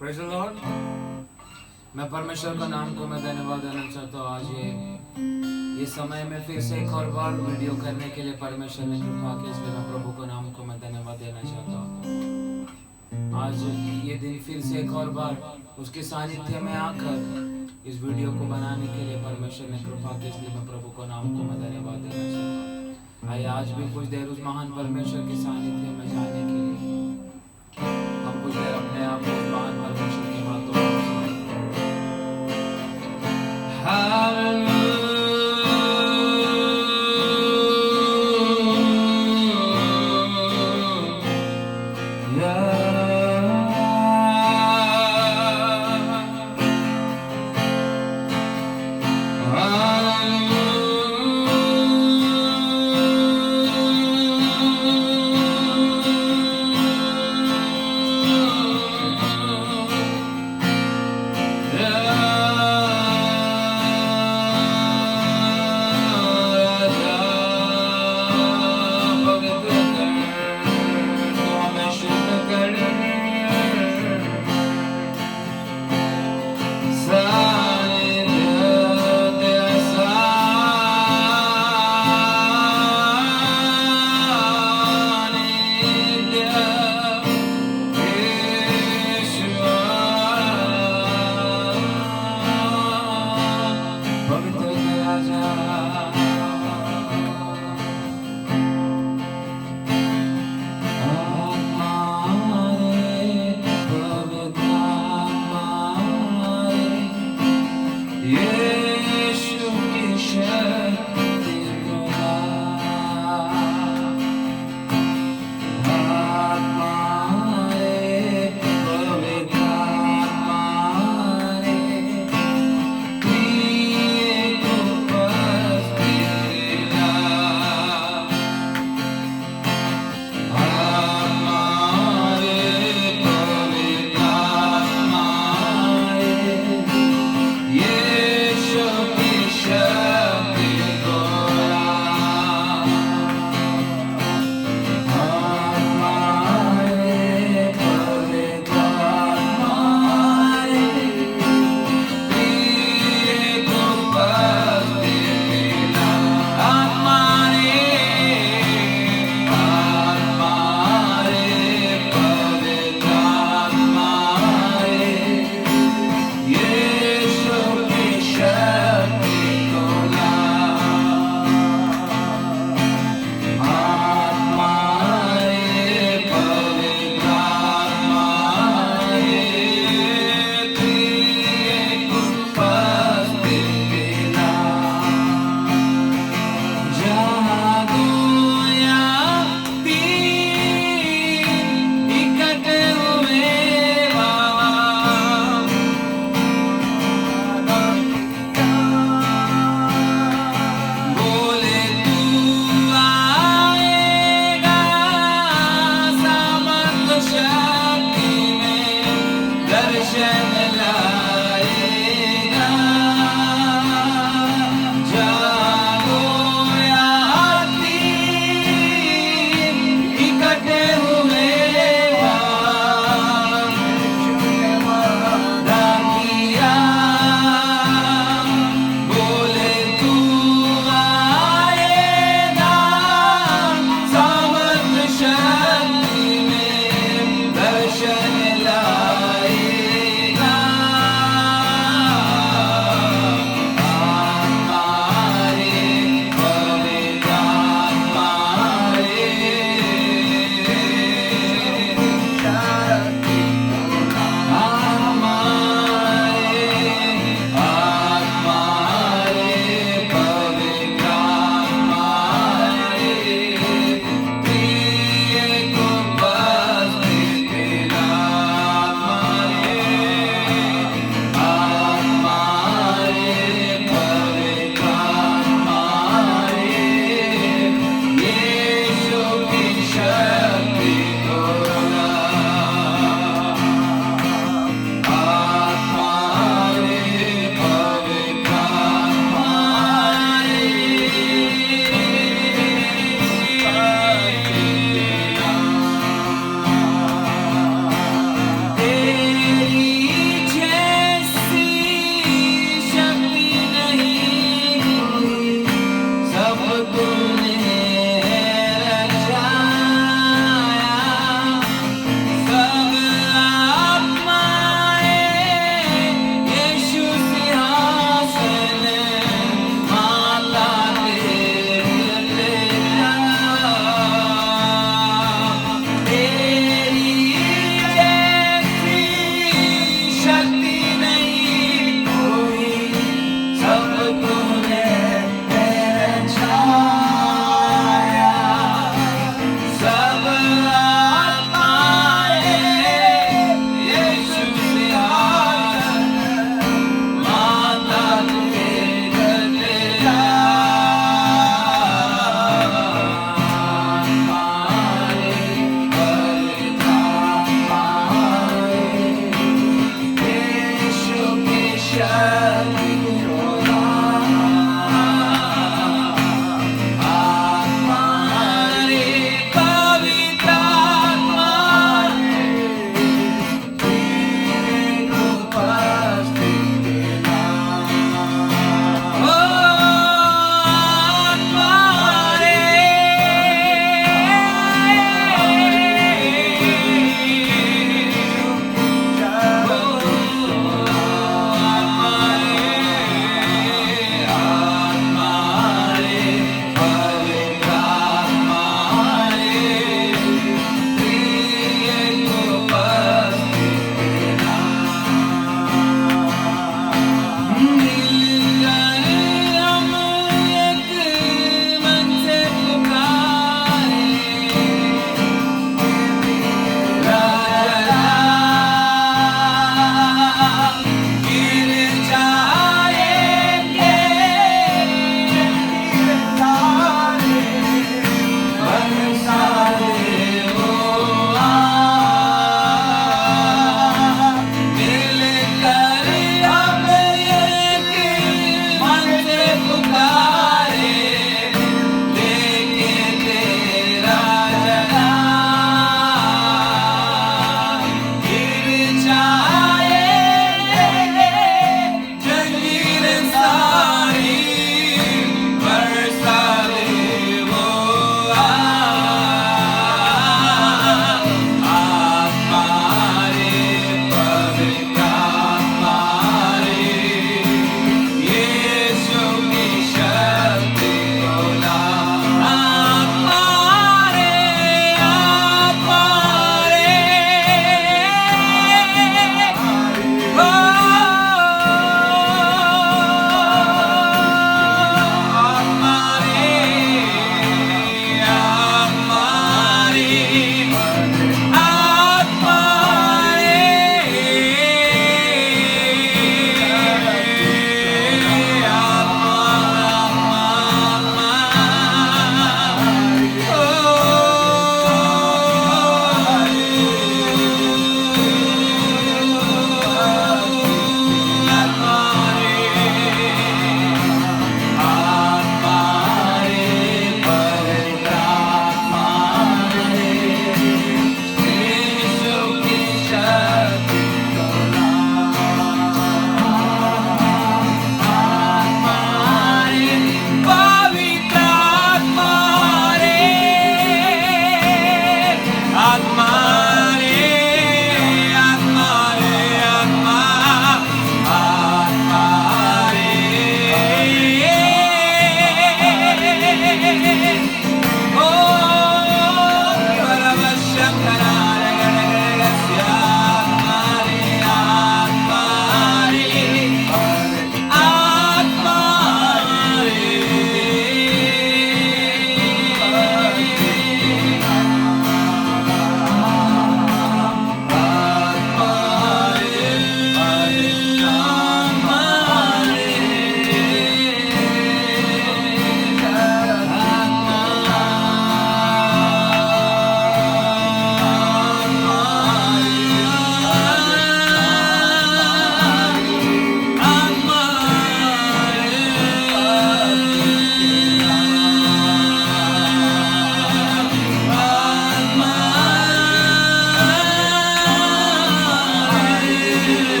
Praise the Lord. मैं परमेश्वर का नाम को मैं धन्यवाद देना चाहता हूँ। आज ये समय में फिर से एक और बार वीडियो करने के लिए परमेश्वर ने कृपा की, इसलिए मैं प्रभु को नाम को मैं धन्यवाद देना चाहता हूँ। आज ये दिन फिर से एक और बार उसके सानिध्य में आकर इस वीडियो को बनाने के लिए परमेश्वर ने कृपा की, इसलिए मैं प्रभु को नाम को मैं धन्यवाद देना चाहता हूँ। आइए आज भी कुछ देर उस महान परमेश्वर के सानिध्य में जाने के लिए हम कुछ देर अपने आप को उस महान परमेश्वर की बातों को दर्शन लाएगा।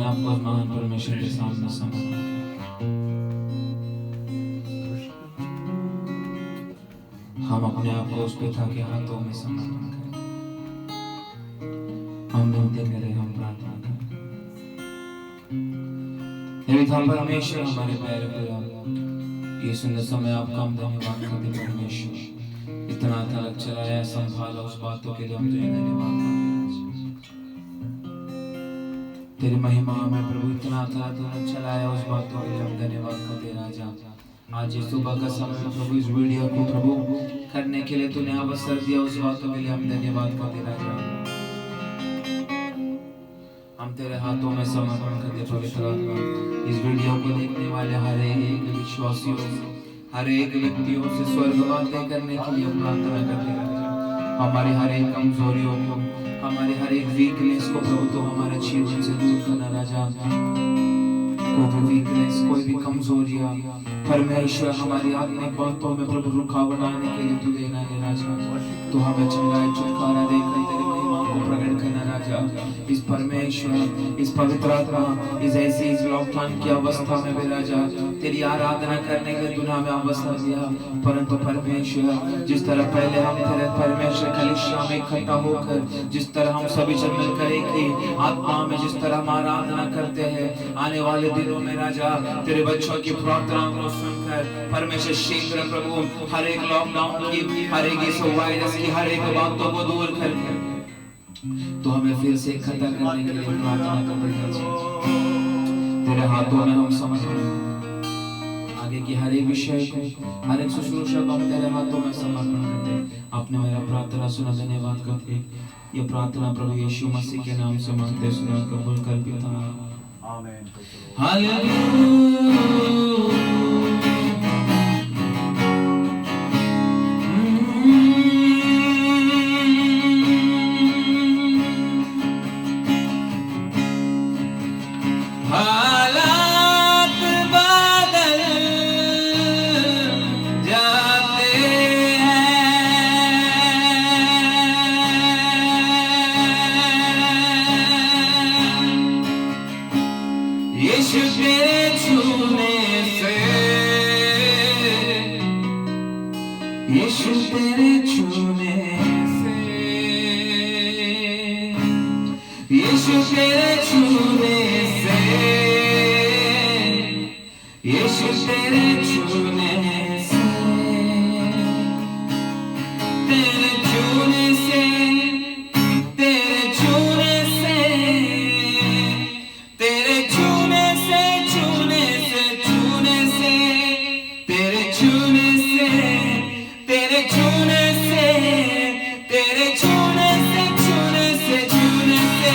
अपने आप को उस महान परमेश्वर के सामने समर्पण करें। हम अपने आप को उस पिता के हाथों में समर्पण करें। हम विनती करें, हम प्रार्थना करें। हे पिता परमेश्वर, हमारे प्यारे पिता, ये सुंदर समय आपका हम धन्यवाद करते हैं परमेश्वर। इतना तलक चलाया, संभाला, उस बातों के लिए हम तुझे धन्यवाद करते हैं। तेरी महिमा में प्रभु इतना तलक चलाया, उस बातों के लिए हम धन्यवाद करते हैं राजा। आज इस सुबह का समय प्रभु इस वीडियो को प्रभु करने के लिए तूने अवसर दिया, उस बातों के लिए हम धन्यवाद करते हैं राजा। हम तेरे हाथों में समर्पण करते पवित्र आत्मा, इस वीडियो को देखने वाले हर एक विश्वासियों से, हर एक व्यक्तियों से स्वर्ग बातें करने के लिए प्रार्थना करते हैं। हमारी हर एक कमजोरियों को, हमारे हर एक वीकनेस को प्रभु तो हमारे जीवन से दूर करना राजा। कोई भी वीकनेस, कोई भी कमजोरियां परमेश्वर हमारी आत्मिक बातों में प्रभु रुकावट आने के लिए तू देना है राजा। तू हमें चंगाई छुटकारा देकर तेरी महिमा को प्रकट करना राजा। इस परमेश्वर, इस पवित्र आत्मा, इस ऐसी इस लॉकडाउन की अवस्था में भी राजा तेरी आराधना करने के तूने हमें अवसर दिया। परंतु परमेश्वर, जिस तरह पहले हम तेरे परमेश्वर कलीसिया में इकट्ठा होकर जिस तरह हम सभी जन मिलकर एक ही आत्मा में जिस तरह हम आराधना करते हैं, आने वाले दिनों में राजा तेरे बच्चों की प्रार्थना को सुनकर परमेश्वर शीघ्र प्रभु हर एक लॉकडाउन की, हर एक इस वायरस की हर एक बातों को दूर करके तो हमें फिर से इकट्ठा करने के लिए प्रार्थना करते हैं। तेरे हाथों में हम समर्पण, आगे की हर एक विषय को, हर एक शुश्रूषा को हम तेरे हाथों में समर्पण करते हैं। आपने मेरा प्रार्थना सुना, धन्यवाद करते हैं। ये प्रार्थना प्रभु यीशु मसीह के नाम से मांगते सुना कबूल कर पिता, आमीन। हालेलुया। यीशु तेरे छूने से, यीशु तेरे छूने से, यीशु तेरे छूने से, यीशु तेरे छूने से, तेरे छूने से, तेरे छूने से, तेरे छूने से, छूने से, छूने से, तेरे छूने से, तेरे छूने से, तेरे छूने से, छूने से, छूने से,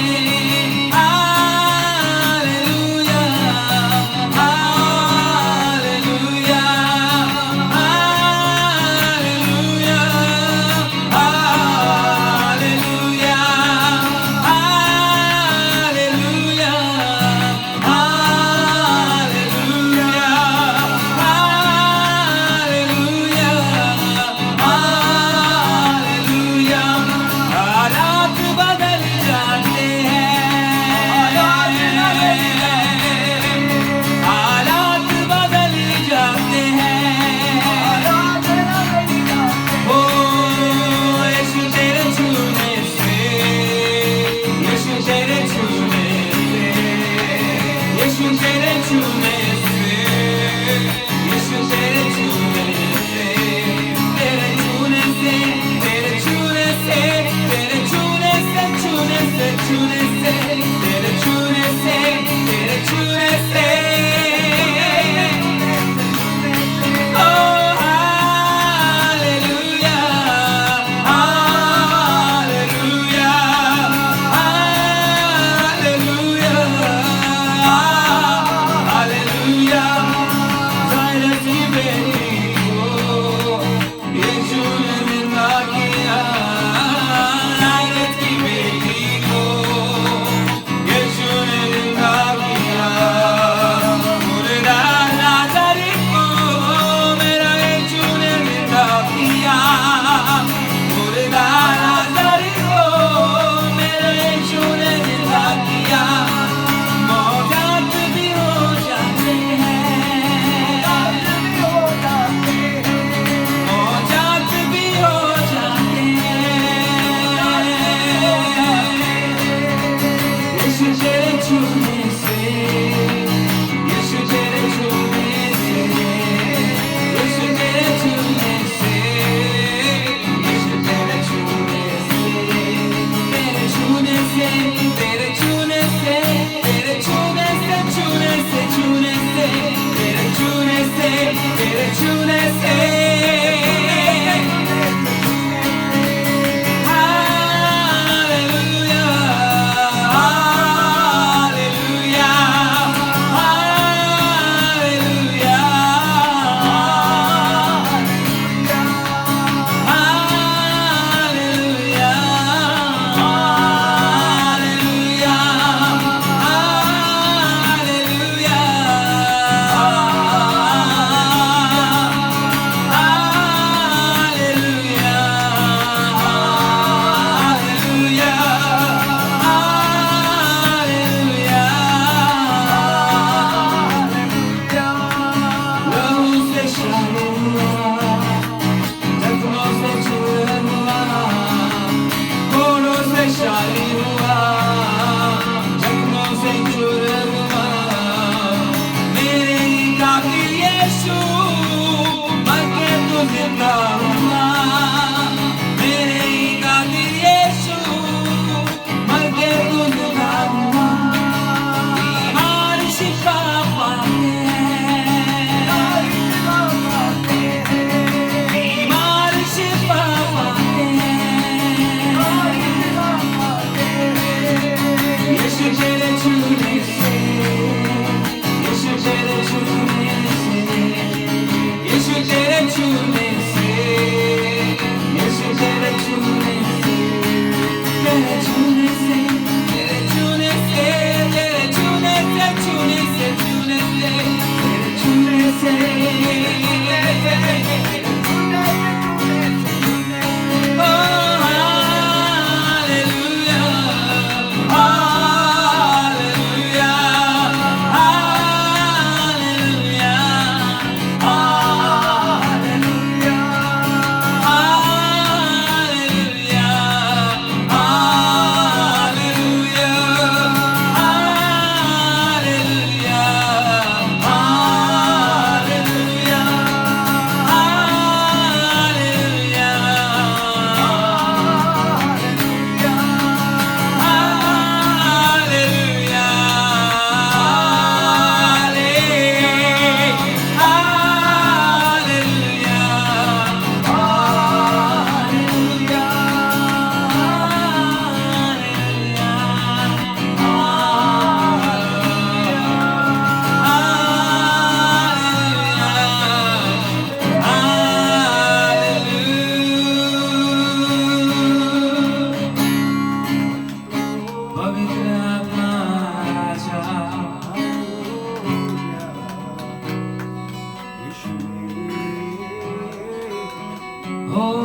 Oh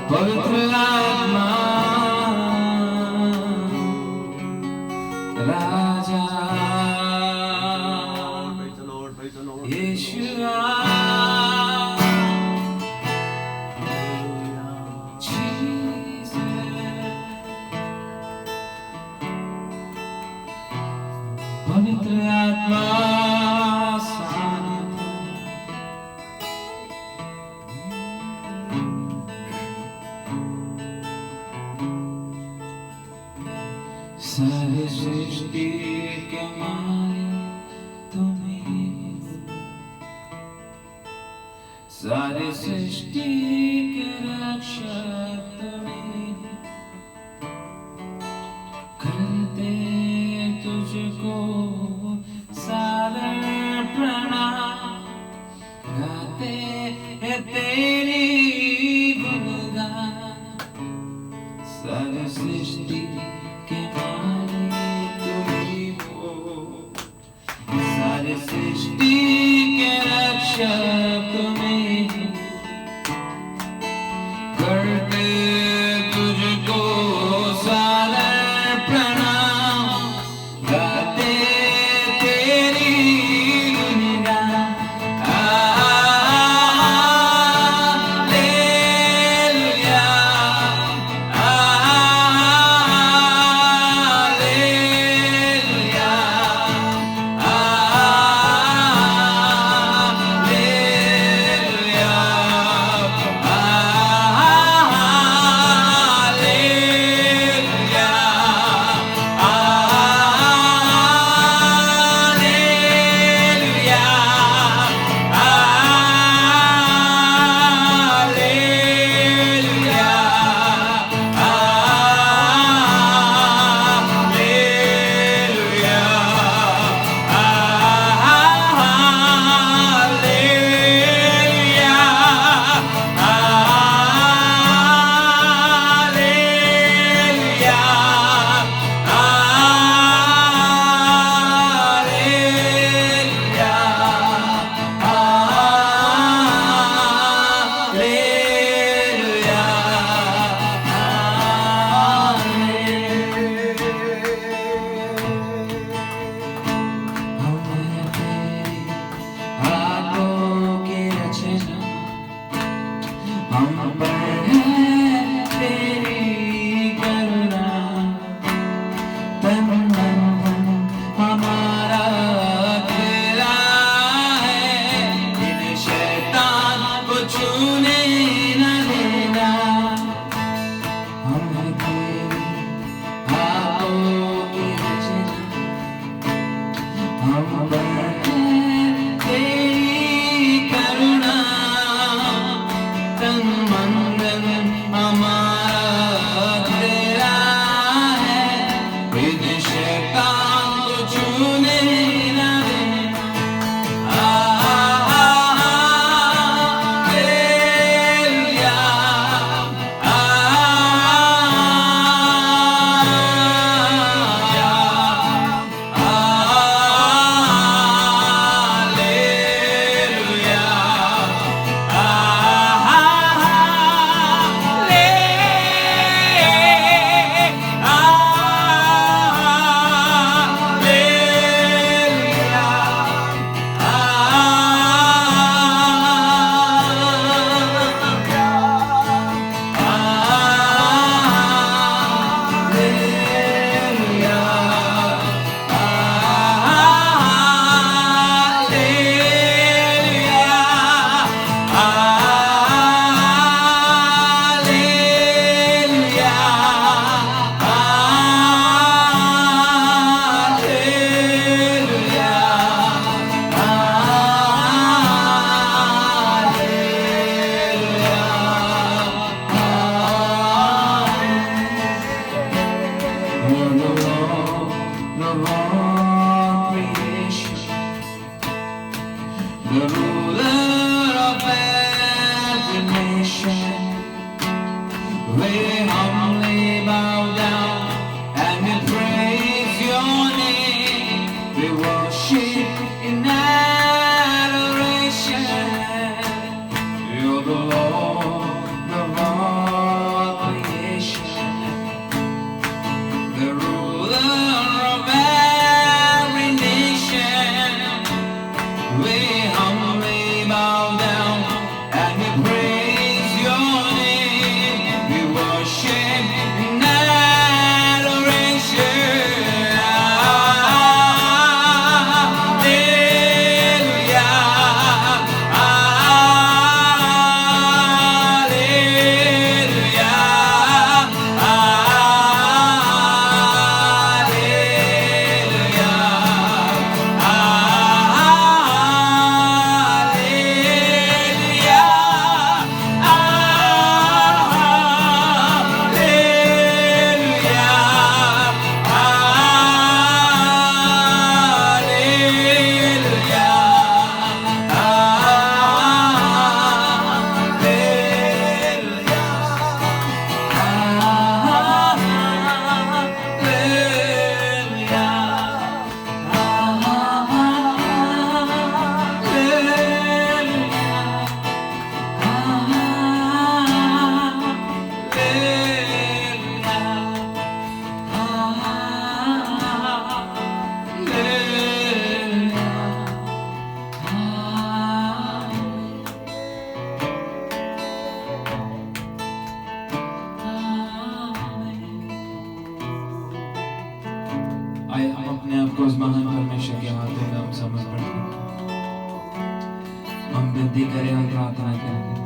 पवित्र आत्मा राजा यीशुआ पवित्र आत्मा सारे सृष्टि के मालिक तुम्हें, सारे सृष्टि के रक्षक तुम्हें, करते तुझको सादर प्रणाम, गाते हैं तेरी गुणगान। सारे सृष्टि के मालिक तुम्हीं हो, सारे सृष्टि के रक्षक तुम्हीं हो, करते तुझको सादर प्रणाम, गाते तेरी गुणगान। worship in विनती करें, हम प्रार्थना करें।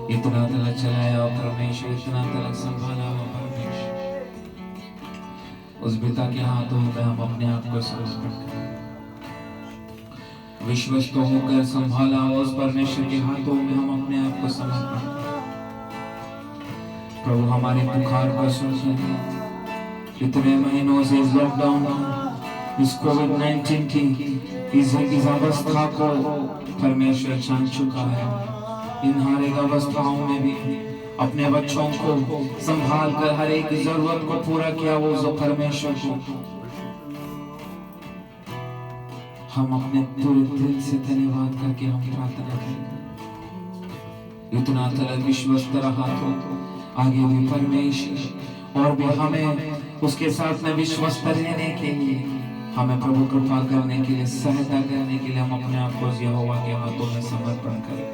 इतना तलक चलाया परमेश्वर, इतना तलक संभाला हुआ परमेश्वर, उस पिता के हाथों में हम अपने आप को समर्पण करें। विश्वस्त होकर संभाला हुआ उस परमेश्वर के हाथों में हम अपने आप को समर्पण करें। प्रभु हमारे पुकार को सुनिए। इतने महीनों से इस लॉकडाउन, इस कोविड-19 की इस अवस्था को परमेश्वर जान चुका है। इन हर एक अवस्थाओं में भी अपने बच्चों को संभाल कर हर एक जरूरत को पूरा किया वो जो परमेश्वर को हम अपने पूरे दिल से धन्यवाद करके हम प्रार्थना करेंगे। इतना तलक विश्वस्त रहा तो आगे भी परमेश्वर और भी हमें उसके साथ में विश्वस्त रहने के लिए, हमें प्रभु कृपा करने के लिए, सहायता करने के लिए हम अपने आप को यहोवा के हाथों में समर्पण करें।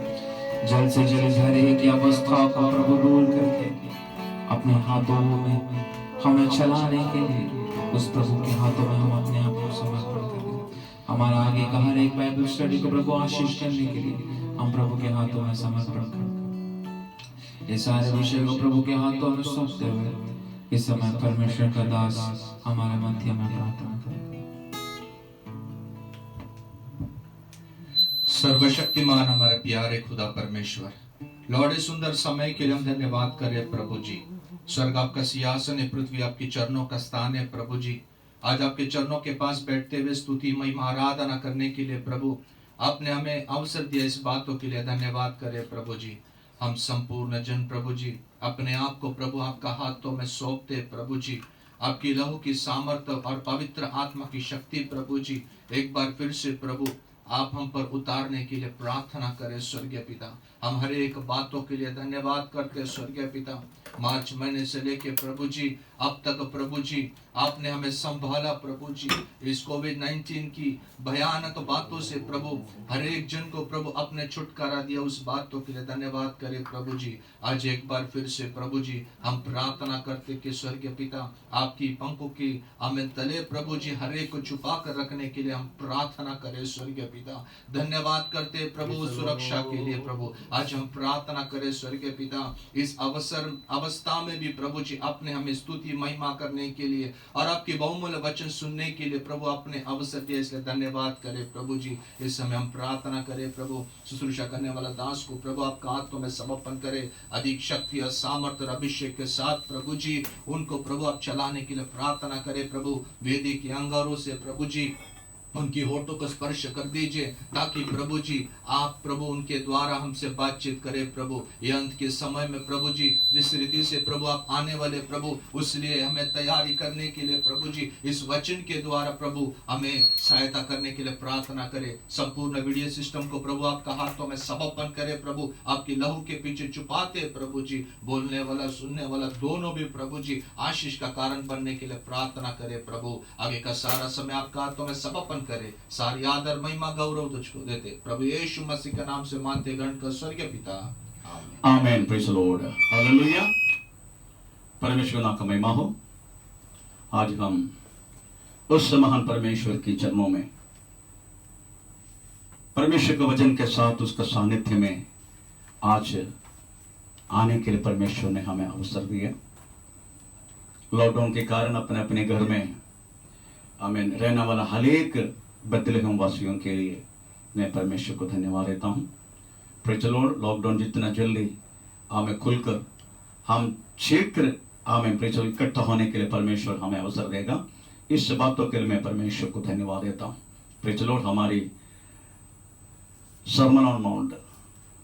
जल्द से जल्द हर एक अवस्था को प्रभु दूर करके अपने हाथों में हमें चलाने के लिए उस प्रभु के हाथों में हम अपने आप को समर्पण करें। हमारा आगे का हर एक बाइबल स्टडी को प्रभु आशीष करने के लिए हम प्रभु के हाथों में समर्पण करें। ये सारे विषय को प्रभु के हाथों में सौंपते हुए इस समय परमेश्वर का दास हमारे मध्य में प्रार्थना करें। सर्वशक्तिमान हमारे प्यारे खुदा परमेश्वर, लॉर्ड इस सुंदर समय के लिए हम धन्यवाद करें प्रभु जी। स्वर्ग आपका सिंहासन है, पृथ्वी आपकी चरणों का स्थान है प्रभु जी। आज आपके चरणों के पास बैठते हुए स्तुति महिमा आराधना करने के लिए प्रभु आपने हमें अवसर दिया, इस बातों के लिए धन्यवाद करें प्रभु जी। हम संपूर्ण जन प्रभु जी अपने आप को प्रभु आपका हाथों में सौंपते प्रभु जी। आपकी लहू की सामर्थ्य और पवित्र आत्मा की शक्ति प्रभु जी एक बार फिर से प्रभु आप हम पर उतारने के लिए प्रार्थना करें स्वर्गीय पिता। हम हर एक बातों के लिए धन्यवाद करते स्वर्गीय पिता। मार्च महीने से लेके प्रभु जी अब तक प्रभु जी आपने हमें संभाला प्रभु जी। इस कोविड-19 की भयानक बातों से प्रभु हर एक जन को प्रभु अपने छुटकारा दिया, उस बातों के लिए धन्यवाद करें प्रभु जी। आज एक बार फिर से प्रभु जी हम प्रार्थना करते कि स्वर्गीय पिता आपकी पंखों की हमें तले प्रभु जी हर एक को छुपा कर रखने के लिए हम प्रार्थना करें स्वर्गीय पिता। धन्यवाद करते प्रभु सुरक्षा के लिए प्रभु। आज हम प्रार्थना करें स्वर्गीय पिता इस अवस्था में भी प्रभु जी आपने हमें स्तुति महिमा करने के लिए और आपके बहुमूल्य वचन सुनने के लिए प्रभु आपने अवसर दिया, इसलिए धन्यवाद करें प्रभु जी। इस समय हम प्रार्थना करें प्रभु शुश्रूषा करने वाला दास को प्रभु आपका हाथों में समर्पण करें। अधिक शक्ति और सामर्थ्य और अभिषेक के साथ प्रभु जी उनको प्रभु आप चलाने के लिए प्रार्थना करें प्रभु। वेदी के अंगारों से प्रभु जी उनकी होठों को स्पर्श कर दीजिए ताकि प्रभु जी आप प्रभु उनके द्वारा हमसे बातचीत करें प्रभु। ये अंत के समय में प्रभु जी जिस रीति से प्रभु आप आने वाले प्रभु उसलिए हमें तैयारी करने के लिए प्रभु जी इस वचन के द्वारा प्रभु हमें सहायता करने के लिए प्रार्थना करें। संपूर्ण वीडियो सिस्टम को प्रभु आपका हाथों में समर्पण करें प्रभु। आपकी लहू के पीछे छुपाते प्रभु जी बोलने वाला सुनने वाला दोनों भी प्रभु जी आशीष का कारण बनने के लिए प्रार्थना करें प्रभु। आगे का सारा समय आपका हाथों में समर्पण करे। सारी आदर महिमा गौरव तुझको देते प्रभु यीशु मसीह के नाम से मानते ग्रहण कर स्वर्गीय पिता आमेन। प्रेज़ द लॉर्ड, हालेलुया। परमेश्वर नाम का महिमा हो। आज हम उस महान परमेश्वर के चरणों में परमेश्वर के वचन के साथ उसका सानिध्य में आज आने के लिए परमेश्वर ने हमें अवसर दिया। लॉकडाउन के कारण अपने अपने घर में आमीन रहने वाला हर एक बेथलेहम वासियों के लिए मैं परमेश्वर को धन्यवाद देता हूँ। Praise the Lord. लॉकडाउन जितना जल्दी हमें खुलकर हम शीघ्र हमें प्रेज़ इकट्ठा होने के लिए परमेश्वर हमें अवसर देगा, इस बातों के लिए मैं परमेश्वर को धन्यवाद देता हूँ। Praise the Lord. हमारी सर्मन ऑन माउंट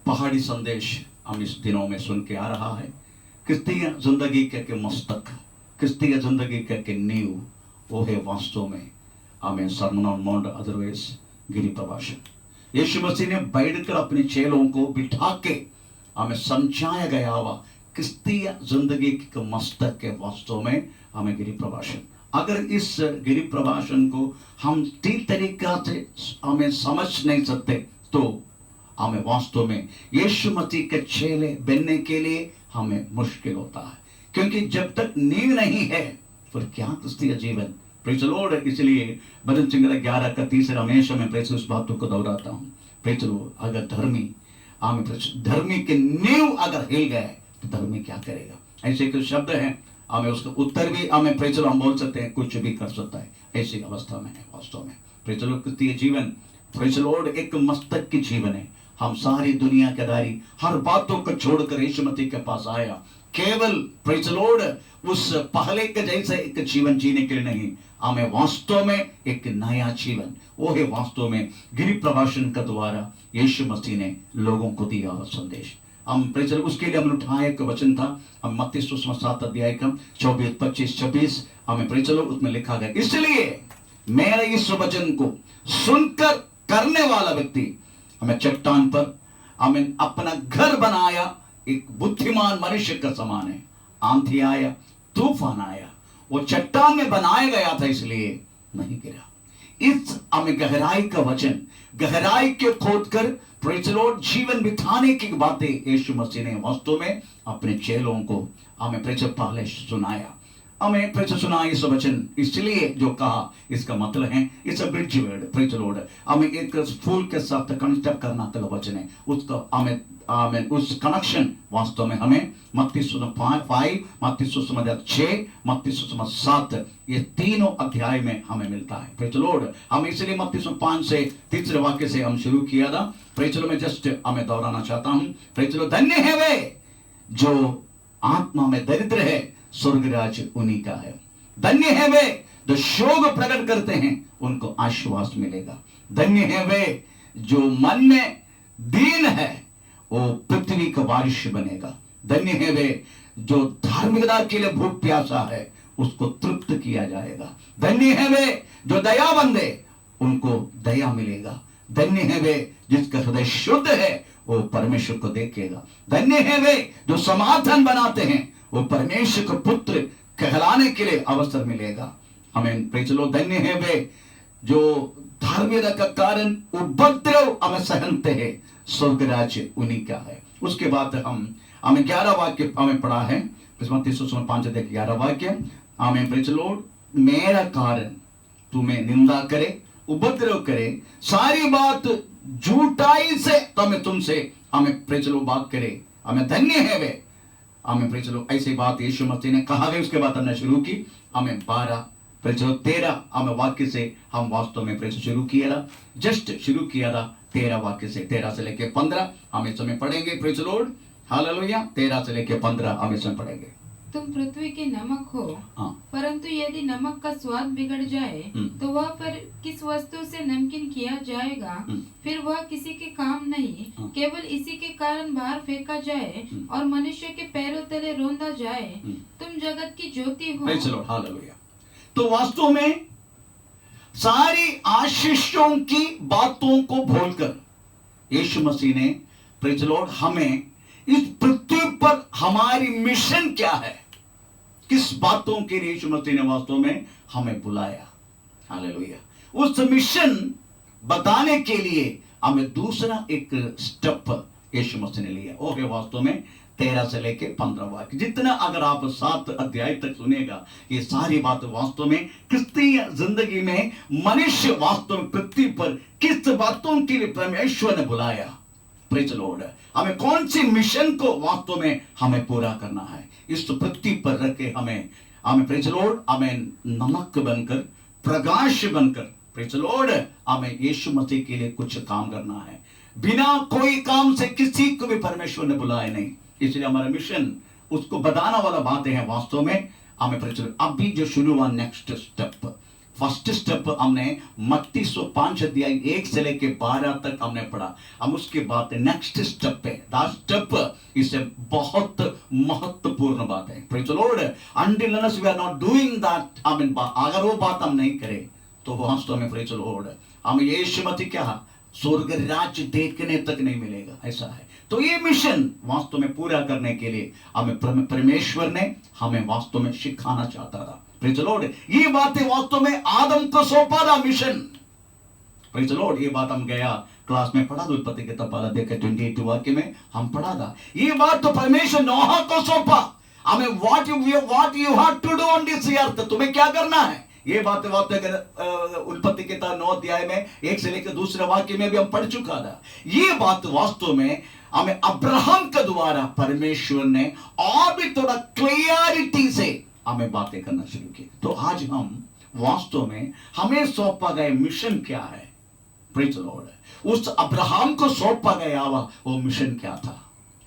पहाड़ी संदेश हम इस दिनों में सुन के आ रहा है। क्रिस्तीय जिंदगी के मस्तक, क्रिस्तीय जिंदगी के नींव वो है वास्तव में हमें सर्मन ऑन माउंट, अदरवाइज गिरी प्रभाषण। यीशु मसीह ने बैठकर अपने चेलों को बिठा के हमें समझाया गया हुआ क्रिस्तीय जिंदगी के मस्तक के वास्तव में हमें गिरी प्रभाषण। अगर इस गिरी प्रभाषण को हम ठीक तरीका से हमें समझ नहीं सकते तो हमें वास्तव में यीशु मसीह के चेले बनने के लिए हमें मुश्किल होता है, क्योंकि जब तक नींव नहीं है फिर क्या क्रिस्तीय जीवन। Praise the Lord. इसलिए भजन संहिता 11 का 30 हमेशा मैं प्रेज़ उस बातों को दोहराता हूँ। प्रेज लो, अगर धर्मी के नींव अगर हिल गए तो धर्मी क्या करेगा? ऐसे कुछ शब्द हैं, हमें उसका उत्तर भी हमें प्रेज लो हम बोल सकते हैं, कुछ भी कर सकता है, ऐसी अवस्था में है वास्तव में। प्रेज लो, क्रिस्तीय जीवन प्रेज लॉर्ड एक मस्तक की जीवन है। हम सारी दुनियादारी हर बातों को छोड़कर यीशु मसीह के पास आया, केवल प्रेज लॉर्ड उस पहले के जैसे एक जीवन जीने के लिए नहीं, हमें वास्तव में एक नया जीवन, वो है वास्तव में गिरि प्रभाषण के द्वारा यीशु मसीह ने लोगों को दिया हुआ संदेश। हम प्रेज उसके लिए हमने उठाया एक वचन था, हम मत्ती सुसमाचार 7 अध्याय का 24, 25, 26 हमें प्रेज उसमें लिखा गया, इसलिए मेरे इस वचन को सुनकर करने वाला व्यक्ति हमें चट्टान पर हमें अपना घर बनाया, एक बुद्धिमान मनुष्य का समान है। आंधी आया, तूफान आया, वो चट्टान में बनाया गया था इसलिए नहीं गिरा। इस हमें गहराई का वचन, गहराई के खोदकर प्रेज लॉर्ड जीवन बिताने की बातें यीशु मसीह ने वास्तव में अपने चेलों को हमें प्रेज पहले सुनाया, हमें प्रेज सुना इस वचन, इसलिए जो कहा इसका मतलब है it's a bridge word praise Lord. हमें एक फूल के साथ कनेक्ट करना का वचन है, उसका हमें उस कनेक्शन वास्तव में हमें मत्ती सुसमाचार 5, मत्ती सुसमाचार 6, मत्ती सुसमाचार 7 ये तीनों अध्याय में हमें मिलता है प्रेज लॉर्ड। हम इसलिए मत्ती 5 से तीसरे वाक्य से हम शुरू किया था। प्रेज लॉर्ड, मैं जस्ट हमें दोहराना चाहता हूं, प्रेज लॉर्ड, धन्य है वे जो आत्मा में दरिद्र है, स्वर्ग राज्य उन्हीं का है। धन्य है वे जो शोक प्रकट करते हैं, उनको आश्वास मिलेगा। धन्य है वे जो मन में दीन है, वो पृथ्वी का वारिश बनेगा। धन्य है वे जो धार्मिकता के लिए भूख प्यासा है, उसको तृप्त किया जाएगा। धन्य है वे जो दयाबंद है, उनको दया मिलेगा। धन्य है वे जिसका हृदय शुद्ध है, वो परमेश्वर को देखेगा। धन्य है वे जो समाधान बनाते हैं, वो परमेश्वर को पुत्र कहलाने के लिए अवसर मिलेगा। हमें प्रेज लो, धन्य है वे जो धार्मिकता का कारण उपद्रव हमें सहनते हैं, स्वर्ग राज्य उन्हीं का है। उसके बाद हमें 11 वाक्य हमें पढ़ा है, मत्ती 5:11 वाक्य हमें प्रेज लो, मेरा कारण तुम्हें निंदा करे, उपद्रव करे, सारी बात झूठाई से तुमसे हमें प्रेज लो बात करे, हमें धन्य है वे, हमें प्रेज लो ऐसी बात यीशु मसीह ने कहा है। उसके बाद हमने शुरू की, हमें 12 प्रेज लो 13 हमें वाक्य से हम वास्तव में प्रेज शुरू किया था, जस्ट शुरू किया था 13 वाक्य से, 13 से लेके 15 हम इस समय पढ़ेंगे प्रेज लॉर्ड, हालेलुया। 13 से लेके 15 हम इस समय पढ़ेंगे। तुम पृथ्वी के नमक हो, हाँ। परंतु यदि नमक का स्वाद बिगड़ जाए तो वह पर किस वस्तु से नमकीन किया जाएगा? फिर वह किसी के काम नहीं, केवल इसी के कारण बाहर फेंका जाए और मनुष्य के पैरों तले रौंदा जाए। तुम जगत की ज्योति हो। Praise Lord, hallelujah. तो वास्तव में सारी आशीषों की बातों को भूलकर यीशु मसीह ने प्रेज लॉर्ड हमें इस पृथ्वी पर हमारी मिशन क्या है, किस बातों के लिए यीशु मसीह ने वास्तव में हमें बुलाया, हालेलुया। उस मिशन बताने के लिए हमें दूसरा एक स्टेप यीशु मसीह ने लिया, वो है वास्तव में 13 से लेके 15 वाक्य। जितना अगर आप 7 अध्याय तक सुनेगा, ये सारी बात वास्तव में क्रिस्तीय जिंदगी में मनुष्य वास्तव में पृथ्वी पर किस बातों के लिए परमेश्वर ने बुलाया, प्रेज लॉर्ड, हमें कौन सी मिशन को वास्तव में हमें पूरा करना है, इस पृथ्वी पर रख के हमें प्रेज लॉर्ड, हमें नमक बनकर, प्रकाश बनकर, प्रेज लॉर्ड, हमें यीशु मसीह के लिए कुछ काम करना है। बिना कोई काम से किसी को भी परमेश्वर ने बुलाया नहीं, इसलिए हमारा मिशन उसको बताना वाला बातें हैं वास्तव में हमें प्रेज। अभी जो शुरू हुआ नेक्स्ट स्टेप, फर्स्ट स्टेप हमने मत्ती 5 अध्याय 1 से लेके 12 तक हमने पढ़ा। हम उसके बाद नेक्स्ट स्टेप पे, दैट स्टेप इसे बहुत महत्वपूर्ण बात है praise lord. Until unless we are not doing that, I mean अगर वो बात हम नहीं करें तो वास्तव में प्रेज लॉर्ड हमें यीशु मसीह क्या स्वर्ग राज्य देखने तक नहीं मिलेगा, ऐसा है। तो ये मिशन वास्तव में पूरा करने के लिए हमें परमेश्वर ने हमें वास्तव में सिखाना चाहता था प्रेज लॉर्ड। ये बातें वास्तव में आदम को सौंपा था मिशन, प्रेज लॉर्ड। ये बात हम गया क्लास में पढ़ा, उत्पत्ति के तपाला देकर 28 वाक्य में हम पढ़ा था। ये बात तो परमेश्वर नोहा को सौंपा, हमें what you have to do on this earth, तुम्हें क्या करना है ये बात उत्पत्ति के 9 अध्याय में 1 से लेकर दूसरे वाक्य में भी हम पढ़ चुका था। ये बात वास्तव में हमें अब्राहम के द्वारा परमेश्वर ने और भी थोड़ा क्लियरिटी से हमें बातें करना शुरू की। तो आज हम वास्तव में हमें सौंपा गया मिशन क्या है, प्रेज द लॉर्ड। उस अब्राहम को सौंपा गया वो मिशन क्या था,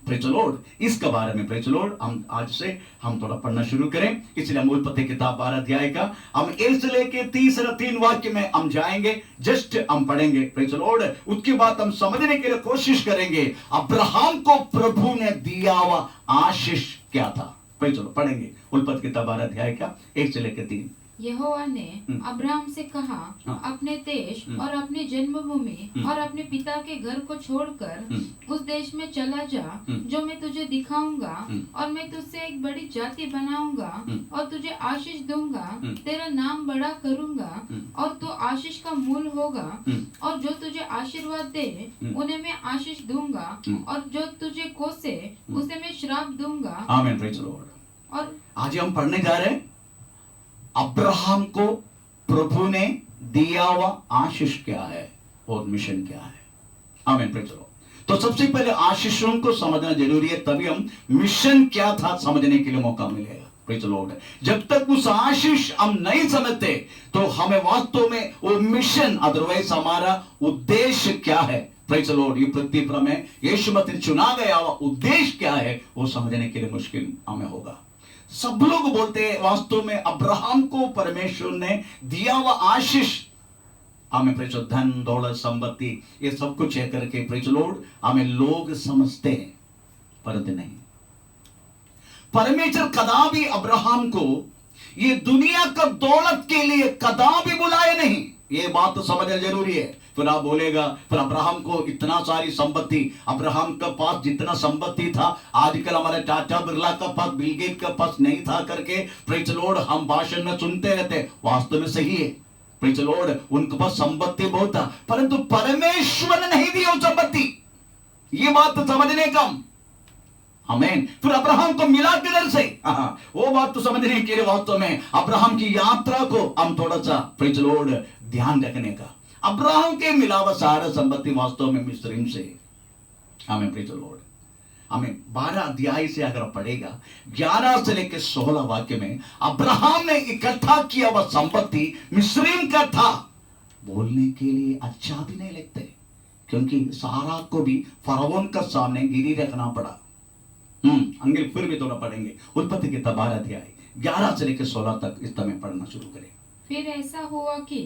प्रेज द लॉर्ड। इसके बारे में प्रेज द लॉर्ड हम आज से हम थोड़ा पढ़ना शुरू करें। इसलिए हम उत्पत्ति किताब 12 अध्याय का हम 1 से लेकर 3 वाक्य में हम जाएंगे, जस्ट हम पढ़ेंगे, प्रेज द लॉर्ड। उसके बाद हम समझने के लिए कोशिश करेंगे अब्राहम को प्रभु ने दिया हुआ आशीष क्या था। प्रेज द लॉर्ड, पढ़ेंगे उत्पत्ति किताब 12 अध्याय का 1 से लेकर 3। यहोवा ने अब्राहम से कहा, अपने देश और अपनी जन्मभूमि और अपने पिता के घर को छोड़कर उस देश में चला जा जो मैं तुझे दिखाऊंगा, और मैं तुझसे एक बड़ी जाति बनाऊंगा और तुझे आशीष दूंगा, तेरा नाम बड़ा करूंगा और तू आशीष का मूल होगा, और जो तुझे आशीर्वाद दे उन्हें मैं आशीष दूंगा, और जो तुझे कोसे उसे मैं श्राप दूंगा। आमीन, प्रेज द लॉर्ड। और आज हम पढ़ने जा रहे हैं अब्राहम को प्रभु ने दिया हुआ आशीष क्या है और मिशन क्या है। आमीन, प्रेज द लॉर्ड। तो सबसे पहले आशीषों को समझना जरूरी है, तभी हम मिशन क्या था समझने के लिए मौका मिलेगा, प्रेज द लॉर्ड। जब तक उस आशीष हम नहीं समझते तो हमें वास्तव में वो मिशन, अदरवाइज हमारा उद्देश्य क्या है, प्रेज द लॉर्ड, ये पृथ्वी पर हमें यीशु मसीह चुना गया हुआ उद्देश्य क्या है वो समझने के लिए मुश्किल हमें होगा। सब लोग बोलते हैं वास्तव में अब्राहम को परमेश्वर ने दिया हुआ आशीष, हमें प्रेज धन दौलत संपत्ति ये सब कुछ है करके, प्रेज लॉर्ड, हमें लोग समझते हैं, परंतु नहीं। परमेश्वर कदापि अब्राहम को ये दुनिया का दौलत के लिए कदापि बुलाए नहीं, ये बात तो समझना जरूरी है। फिर आप बोलेगा फिर अब्राहम को इतना सारी संपत्ति, अब्राहम के पास जितना संपत्ति था आजकल हमारे टाटा बिरला का पास, बिल गेट का पास नहीं था करके, प्रेज लॉर्ड, हम भाषण में सुनते रहते, वास्तव में सही है, प्रेज लॉर्ड, उनके पास संपत्ति बहुत था, परंतु परमेश्वर ने नहीं दी वो संपत्ति, ये बात तो समझने का। आमीन। फिर अब्राहम को मिला किधर से, वो बात तो समझने के लिए वास्तव में अब्राहम की यात्रा को हम थोड़ा सा, प्रेज लॉर्ड, ध्यान रखने का। अब्राहम के मिलावा सारा संपत्ति वास्तव में मिस्रीम से, हमें प्रेज द लॉर्ड, हमें 12 अध्याय से अगर पढ़ेगा 11 से लेकर 16 वाक्य में अब्राहम ने इकट्ठा किया वह संपत्ति मिस्रीम का था। बोलने के लिए अच्छा भी नहीं लगते, क्योंकि सारा को भी फरौन का सामने गिरी रखना पड़ा। अंग्रेज फिर भी थोड़ा पढ़ेंगे उत्पत्ति के 12 अध्याय 11 से लेकर 16 तक, इस समय पढ़ना शुरू करें। फिर ऐसा हुआ कि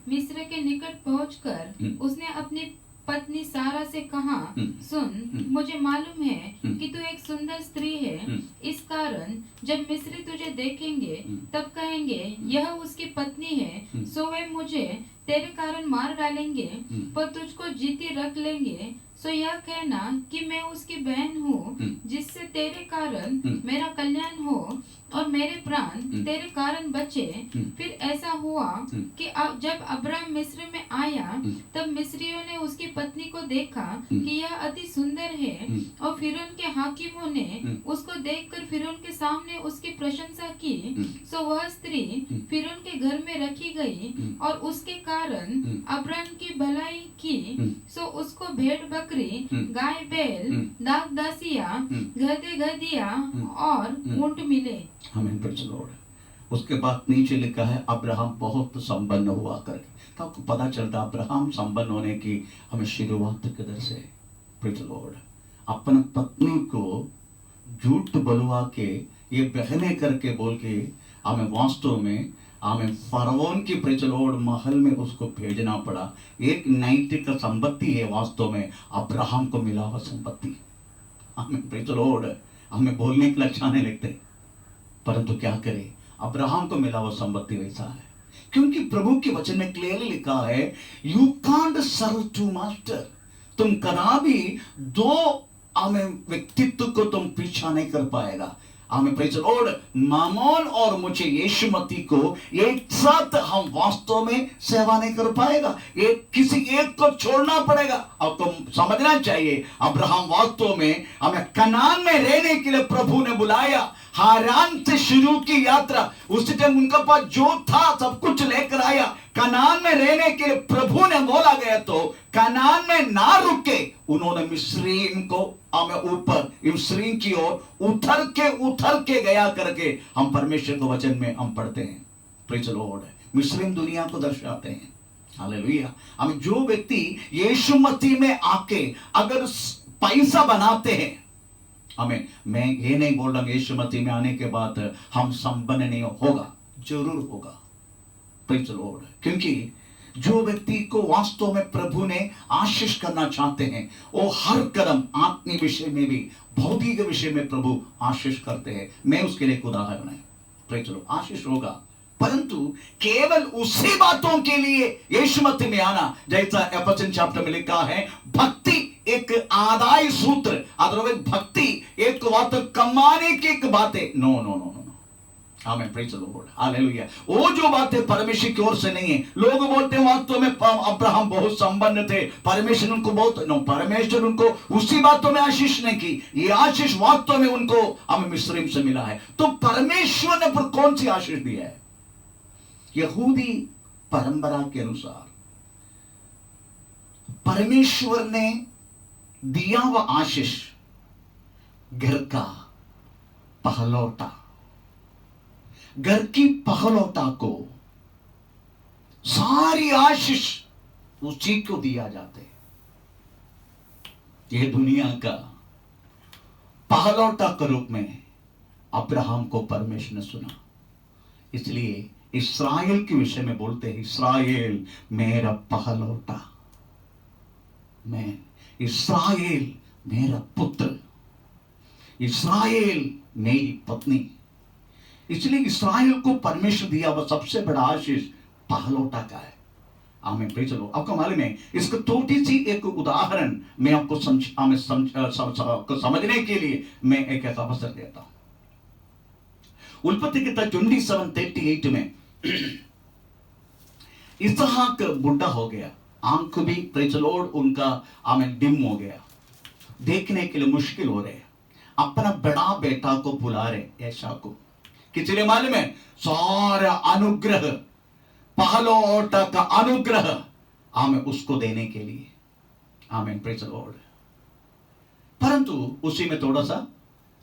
मिस्र के निकट पहुंचकर उसने अपनी पत्नी सारा से कहा, सुन, मुझे मालूम है कि तू एक सुंदर स्त्री है, इस कारण जब मिस्री तुझे देखेंगे तब कहेंगे यह उसकी पत्नी है, सो वे मुझे तेरे कारण मार डालेंगे, पर तुझको जीती रख लेंगे। सो यह कहना कि मैं उसकी बहन हूँ, जिससे तेरे कारण मेरा कल्याण हो और मेरे प्राण तेरे कारण बचे। फिर ऐसा हुआ कि जब अब्राम मिस्र में आया तब मिस्रियों ने उसकी पत्नी को देखा कि यह अति सुंदर है, और फिरौन के हाकिमों ने उसको देखकर फिरौन के सामने उसकी प्रशंसा की। सो वह स्त्री फिरौन के घर में रखी गई और उसके कारण अब्राम की भलाई की। सो उसको भेड़ बकरी, गाय बैल, दास दासिया, गधे गधिया और ऊंट मिले। आमीन, प्रेज द लॉर्ड। उसके बाद नीचे लिखा है अब्राहम बहुत संपन्न हुआ करके। तो आपको पता चलता अब्राहम संपन्न होने की हमें शुरुआत किधर से, प्रेज द लॉर्ड। अपने पत्नी को झूठ बुलवा के ये बहने करके बोल के हमें वास्तव में हमें फरौन की, प्रेज द लॉर्ड, महल में उसको भेजना पड़ा। एक नाइट का संपत्ति है वास्तव में अब्राहम को मिला हुआ संपत्ति। हमें प्रेज द लॉर्ड, हमें बोलने के लिए अच्छा नहीं लगते, परंतु क्या करें, अब्राहम को मिला हुआ संपत्ति वैसा है, क्योंकि प्रभु के वचन में क्लियरली लिखा है you can't serve two master. तुम कदापि दो व्यक्तित्व को तुम पीछा नहीं कर पाएगा। हमें प्रेज द लॉर्ड, मामोन और मुझे यीशु मसीह को एक साथ हम वास्तव में सेवा नहीं कर पाएगा, एक किसी एक को छोड़ना पड़ेगा। आपको समझना चाहिए, अब्राहम वास्तव में हमें कनान में रहने के लिए प्रभु ने बुलाया। हारान से शुरू की यात्रा, उस टाइम उनका पास जो था सब कुछ लेकर आया। कनान में रहने के लिए प्रभु ने बोला गया तो कनान में ना रुके, उन्होंने मिस्रीम को हमें ऊपर मिस्रीम की ओर उतर के गया करके हम परमेश्वर के वचन में हम पढ़ते हैं। Praise the Lord. मिस्रीम दुनिया को दर्शाते हैं। हालेलुया। हमें जो व्यक्ति यीशु मसीह में आके अगर पैसा बनाते हैं, हमें, मैं ये नहीं बोल रहा यीशु मसीह में आने के बाद हम संपन्न नहीं होगा, जरूर होगा। Praise the Lord. क्योंकि जो व्यक्ति को वास्तव में प्रभु ने आशीष करना चाहते हैं, वो हर कदम आत्मिक विषय में भी भौतिक विषय में प्रभु आशीष करते हैं। मैं उसके लिए एक उदाहरण है। Praise the Lord. आशीष होगा, परंतु केवल उसी बातों के लिए यीशु मसीह में आना, जैसा एफेसियंस चैप्टर में लिखा है, भक्ति एक आदाय सूत्र, अदरवाइज भक्ति एक बात कमाने की एक बात है। No no no no. आमीन। Praise the Lord. हालेलुया। वो जो बातें परमेश्वर की ओर से नहीं है। लोग बोलते हैं वास्तव में अब्राहम बहुत संपन्न थे, परमेश्वर उनको बहुत, नो, परमेश्वर उनको उसी बातों में आशीष नहीं की। ये आशीष वास्तव में उनको हमें मिस्रीम से मिला है। तो परमेश्वर ने पर कौन सी आशीष दी है? यहूदी परंपरा के अनुसार परमेश्वर ने दिया हुआ आशीष घर का पहलौटा, घर की पहलौटा को सारी आशीष उसी को दिया जाते। यह दुनिया का पहलौटा के रूप में अब्राहम को परमेश्वर ने सुना। इसलिए इस्राएल के विषय में बोलते हैं, इस्राएल मेरा पहलौटा, मैं इस्राएल मेरा पुत्र, इस्राएल मेरी पत्नी। इसलिए इस्राएल को परमेश्वर दिया वह सबसे बड़ा आशीष पहलौटा का है। आमीन। Praise the Lord. आपको मालूम है, इसको छोटी सी एक उदाहरण मैं आपको समझने के लिए मैं एक ऐसा अवसर देता हूं। उत्पत्ति किताब 27:38 में इसहाक बुढ़ा हो गया, आंख भी, प्रेज़ द लॉर्ड, उनका आमीन डिम हो गया, देखने के लिए मुश्किल हो रहे। अपना बड़ा बेटा को बुला रहे ऐशा को, किसलिए मालूम है? सारा अनुग्रह, पहलौटा का अनुग्रह हमें उसको देने के लिए। आमीन। Praise the Lord. परंतु उसी में थोड़ा सा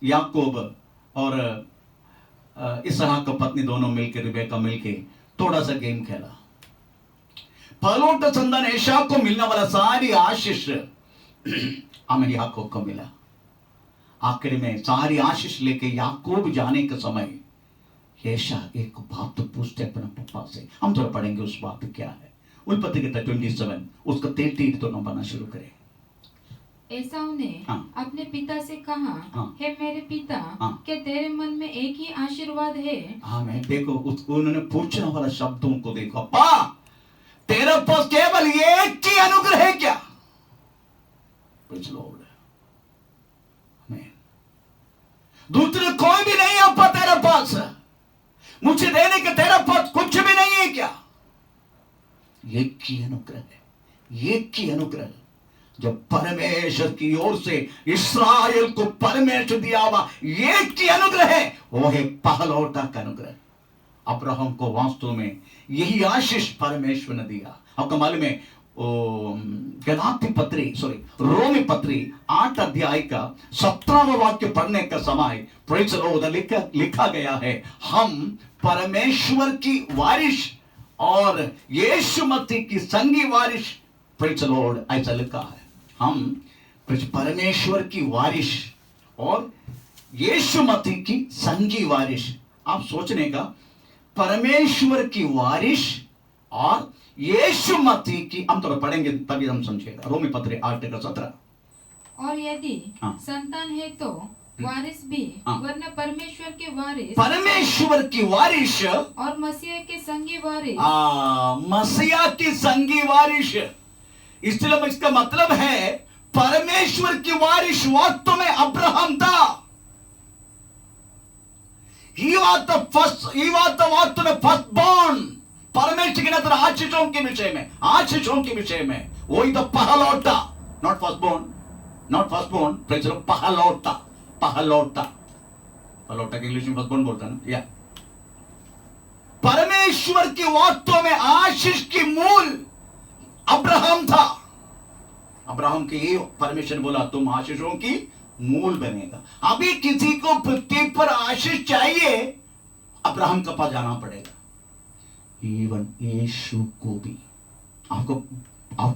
याकूब और इसहाक का पत्नी दोनों मिलकर, रिबेका मिलकर थोड़ा सा गेम खेला। पहलौटा संतान एशाव को मिलने वाला सारी आशीष हमें याकूब को मिला। आखिर में सारी आशीष लेके याकूब जाने के समय एशा एक बात तो पूछते अपने पापा से। हम थोड़ा पढ़ेंगे उस बात क्या है। उत्पत्ति किताब 27 उसका 33 तो हम पढ़ना शुरू करें। एसाव ने अपने पिता से कहा, हे मेरे पिता, क्या तेरे मन में एक ही आशीर्वाद है? हाँ, मैं देखो उन्होंने पूछने वाला शब्दों को देखो, अप्पा तेरे पास केवल एक ही अनुग्रह है क्या? Praise the Lord. दूसरे कोई भी नहीं अप्पा तेरे पास, मुझे देने के तेरे पास कुछ भी नहीं है क्या? एक ही अनुग्रह है, एक ही अनुग्रह जब परमेश्वर की ओर से इस्राएल को परमेश्वर दिया हुआ एक ही अनुग्रह है, वो है पहलौटा का अनुग्रह। अब्राहम को वास्तव में यही आशीष परमेश्वर ने दिया। आपको मालूम है, रोमी पत्री 8 अध्याय का 17वां वाक्य पढ़ने का समय प्रेज़ द लॉर्ड लिखा गया है, हम परमेश्वर की वारिश और यीशु मसीह की संगी वारिश। Praise the Lord. ऐसा लिखा है, हम परमेश्वर की वारिश और यीशु मसीह की संगी वारिश। आप सोचने का, परमेश्वर की वारिश और यीशु मसीह की, हम थोड़ा पढ़ेंगे तभी हम समझेगा। रोमी पत्री 8:17। और यदि संतान है तो वारिस भी, वरना परमेश्वर के वारिस, परमेश्वर की वारिश और मसीह के संगी वारिस। मसीह की संगी वारिश। इसलिए इसका मतलब है परमेश्वर की वारिश वास्तव में अब्राहम था। He was the वास्तव में फर्स्ट बॉर्न। परमेश्वर की नजर आशीषों के विषय में, आशीषों के विषय में वही तो पहलौटा, not first born, praise the Lord, पहलौटा के इंग्लिश में फर्स्ट बॉर्न बोलता है ना, या परमेश्वर की वास्तव में आशीष की मूल अब्राहम था। अब्राहम के ये परमेश्वर ने बोला तुम आशीषों की मूल बनेगा। अभी किसी को पृथ्वी पर आशीष चाहिए, अब्राहम का पास जाना पड़ेगा। इवन यीशु को भी, आपको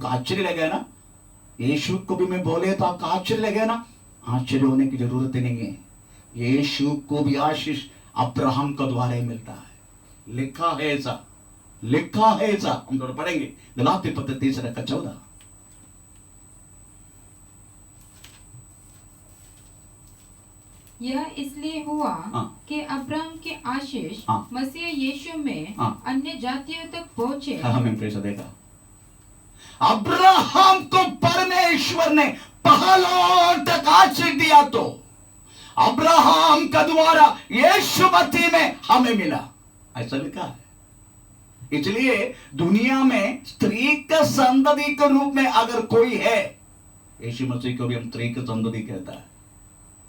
आश्चर्य लगेगा ना, यीशु को भी मैं बोले तो आपका आश्चर्य लगेगा ना, आश्चर्य होने की जरूरत ही नहीं है। यीशु को भी आशीष अब्राहम का द्वारा ही मिलता है, लिखा है ऐसा, हम थोड़ा पढ़ेंगे गलाती पत्र 3:14। यह इसलिए हुआ हाँ। कि अब्राहम के आशीष हाँ। मसीह यीशु में हाँ। अन्य जातियों तक पहुंचे। हमें प्रेस देगा। अब्राहम को परमेश्वर ने पहलों तक आशीष दिया, तो अब्राहम का द्वारा यीशु मसीह में हमें मिला, ऐसा लिखा है। इसलिए दुनिया में स्त्री का संतति के रूप में अगर कोई है, यीशु मसीह को भी हम स्त्री का संतति कहता है।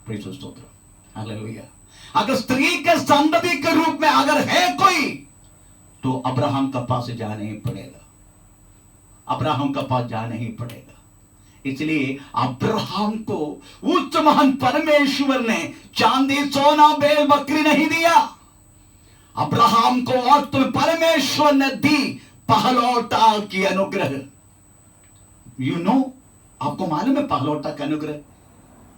प्रेज स्तोत्र, हालेलुया। अगर स्त्री के संतति के रूप में अगर है कोई, तो अब्राहम का पास जाना ही पड़ेगा, अब्राहम का पास जाना ही पड़ेगा। इसलिए अब्राहम को उस महान परमेश्वर ने चांदी सोना बैल बकरी नहीं दिया, अब्राहम को वास्तव में परमेश्वर ने दी पहलौटा की अनुग्रह। यू नो, आपको मालूम है पहलौटा का अनुग्रह?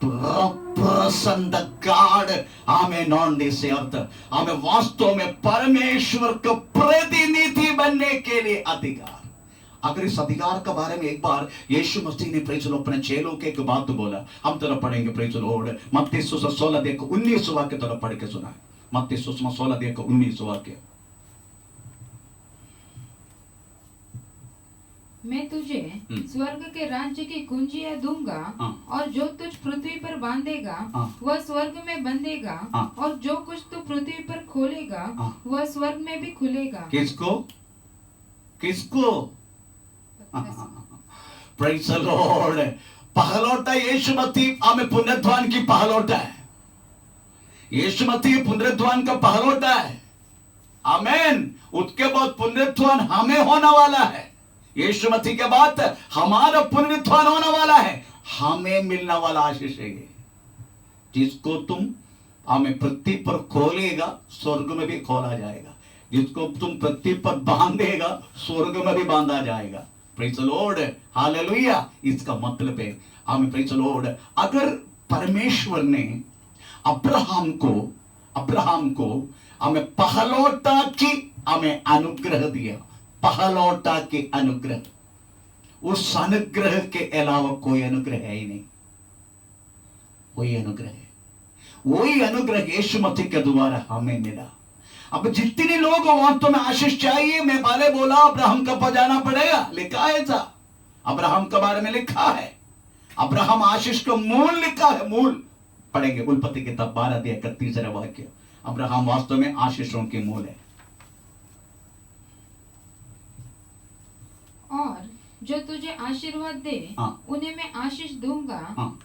प्रसन्न गाड हमें नॉन दिस अर्थ, हमें वास्तव में परमेश्वर का प्रतिनिधि बनने के लिए अधिकार। अगर इस अधिकार के बारे में एक बार यीशु मसीह ने प्रेज लो अपने चेलों के एक बात तो बोला, हम तरह पढ़ेंगे प्रेज लॉर्ड। मत्ती 16:19 वाक्य तरह पढ़ के सुना, मत्ती 16:19 वाक्य। मैं तुझे स्वर्ग के राज्य की कुंजियां दूंगा, और जो तुझ पृथ्वी पर बांधेगा वह स्वर्ग में बंधेगा, और जो कुछ तू पृथ्वी पर खोलेगा वह स्वर्ग में भी खुलेगा। किसको? Praise the Lord. पहलौटा यीशु मसीह हमें पुनरुत्थान की पहलौटा है, यीशु मसीह पुनरुत्थान का पहलौटा है। आमीन। उसके बाद पुनरुत्थान हमें होने वाला है, यीशु मसीह के बाद हमारा पुनरुत्थान होने वाला है, हमें मिलने वाला आशीष है। जिसको तुम हमें पृथ्वी पर खोलेगा स्वर्ग में भी खोला जाएगा, जिसको तुम पृथ्वी पर बांधेगा स्वर्ग में भी बांधा जाएगा। Praise the Lord, hallelujah. इसका मतलब है हमें, प्रेज द लॉर्ड, अगर परमेश्वर ने अब्राहम को हमें पहलौटा की हमें अनुग्रह दिया, पहलौटा के अनुग्रह, उस अनुग्रह के अलावा कोई अनुग्रह है ही नहीं। वही अनुग्रह है, वही अनुग्रह यीशु मसीह के द्वारा हमें मिला। अब जितने लोग वहां तुम्हें आशीष चाहिए, मैं पहले बोला अब्राहम का पास जाना पड़ेगा, लिखा है ऐसा, अब्राहम के बारे में लिखा है। अब्राहम आशीष का मूल लिखा है, मूल पढ़ेंगे उत्पत्ति किताब 12:31 वाक्य। अब्राहम वास्तव में आशीषों के मूल है। और जो तुझे आशीर्वाद दे उन्हें मैं आशीष दूंगा,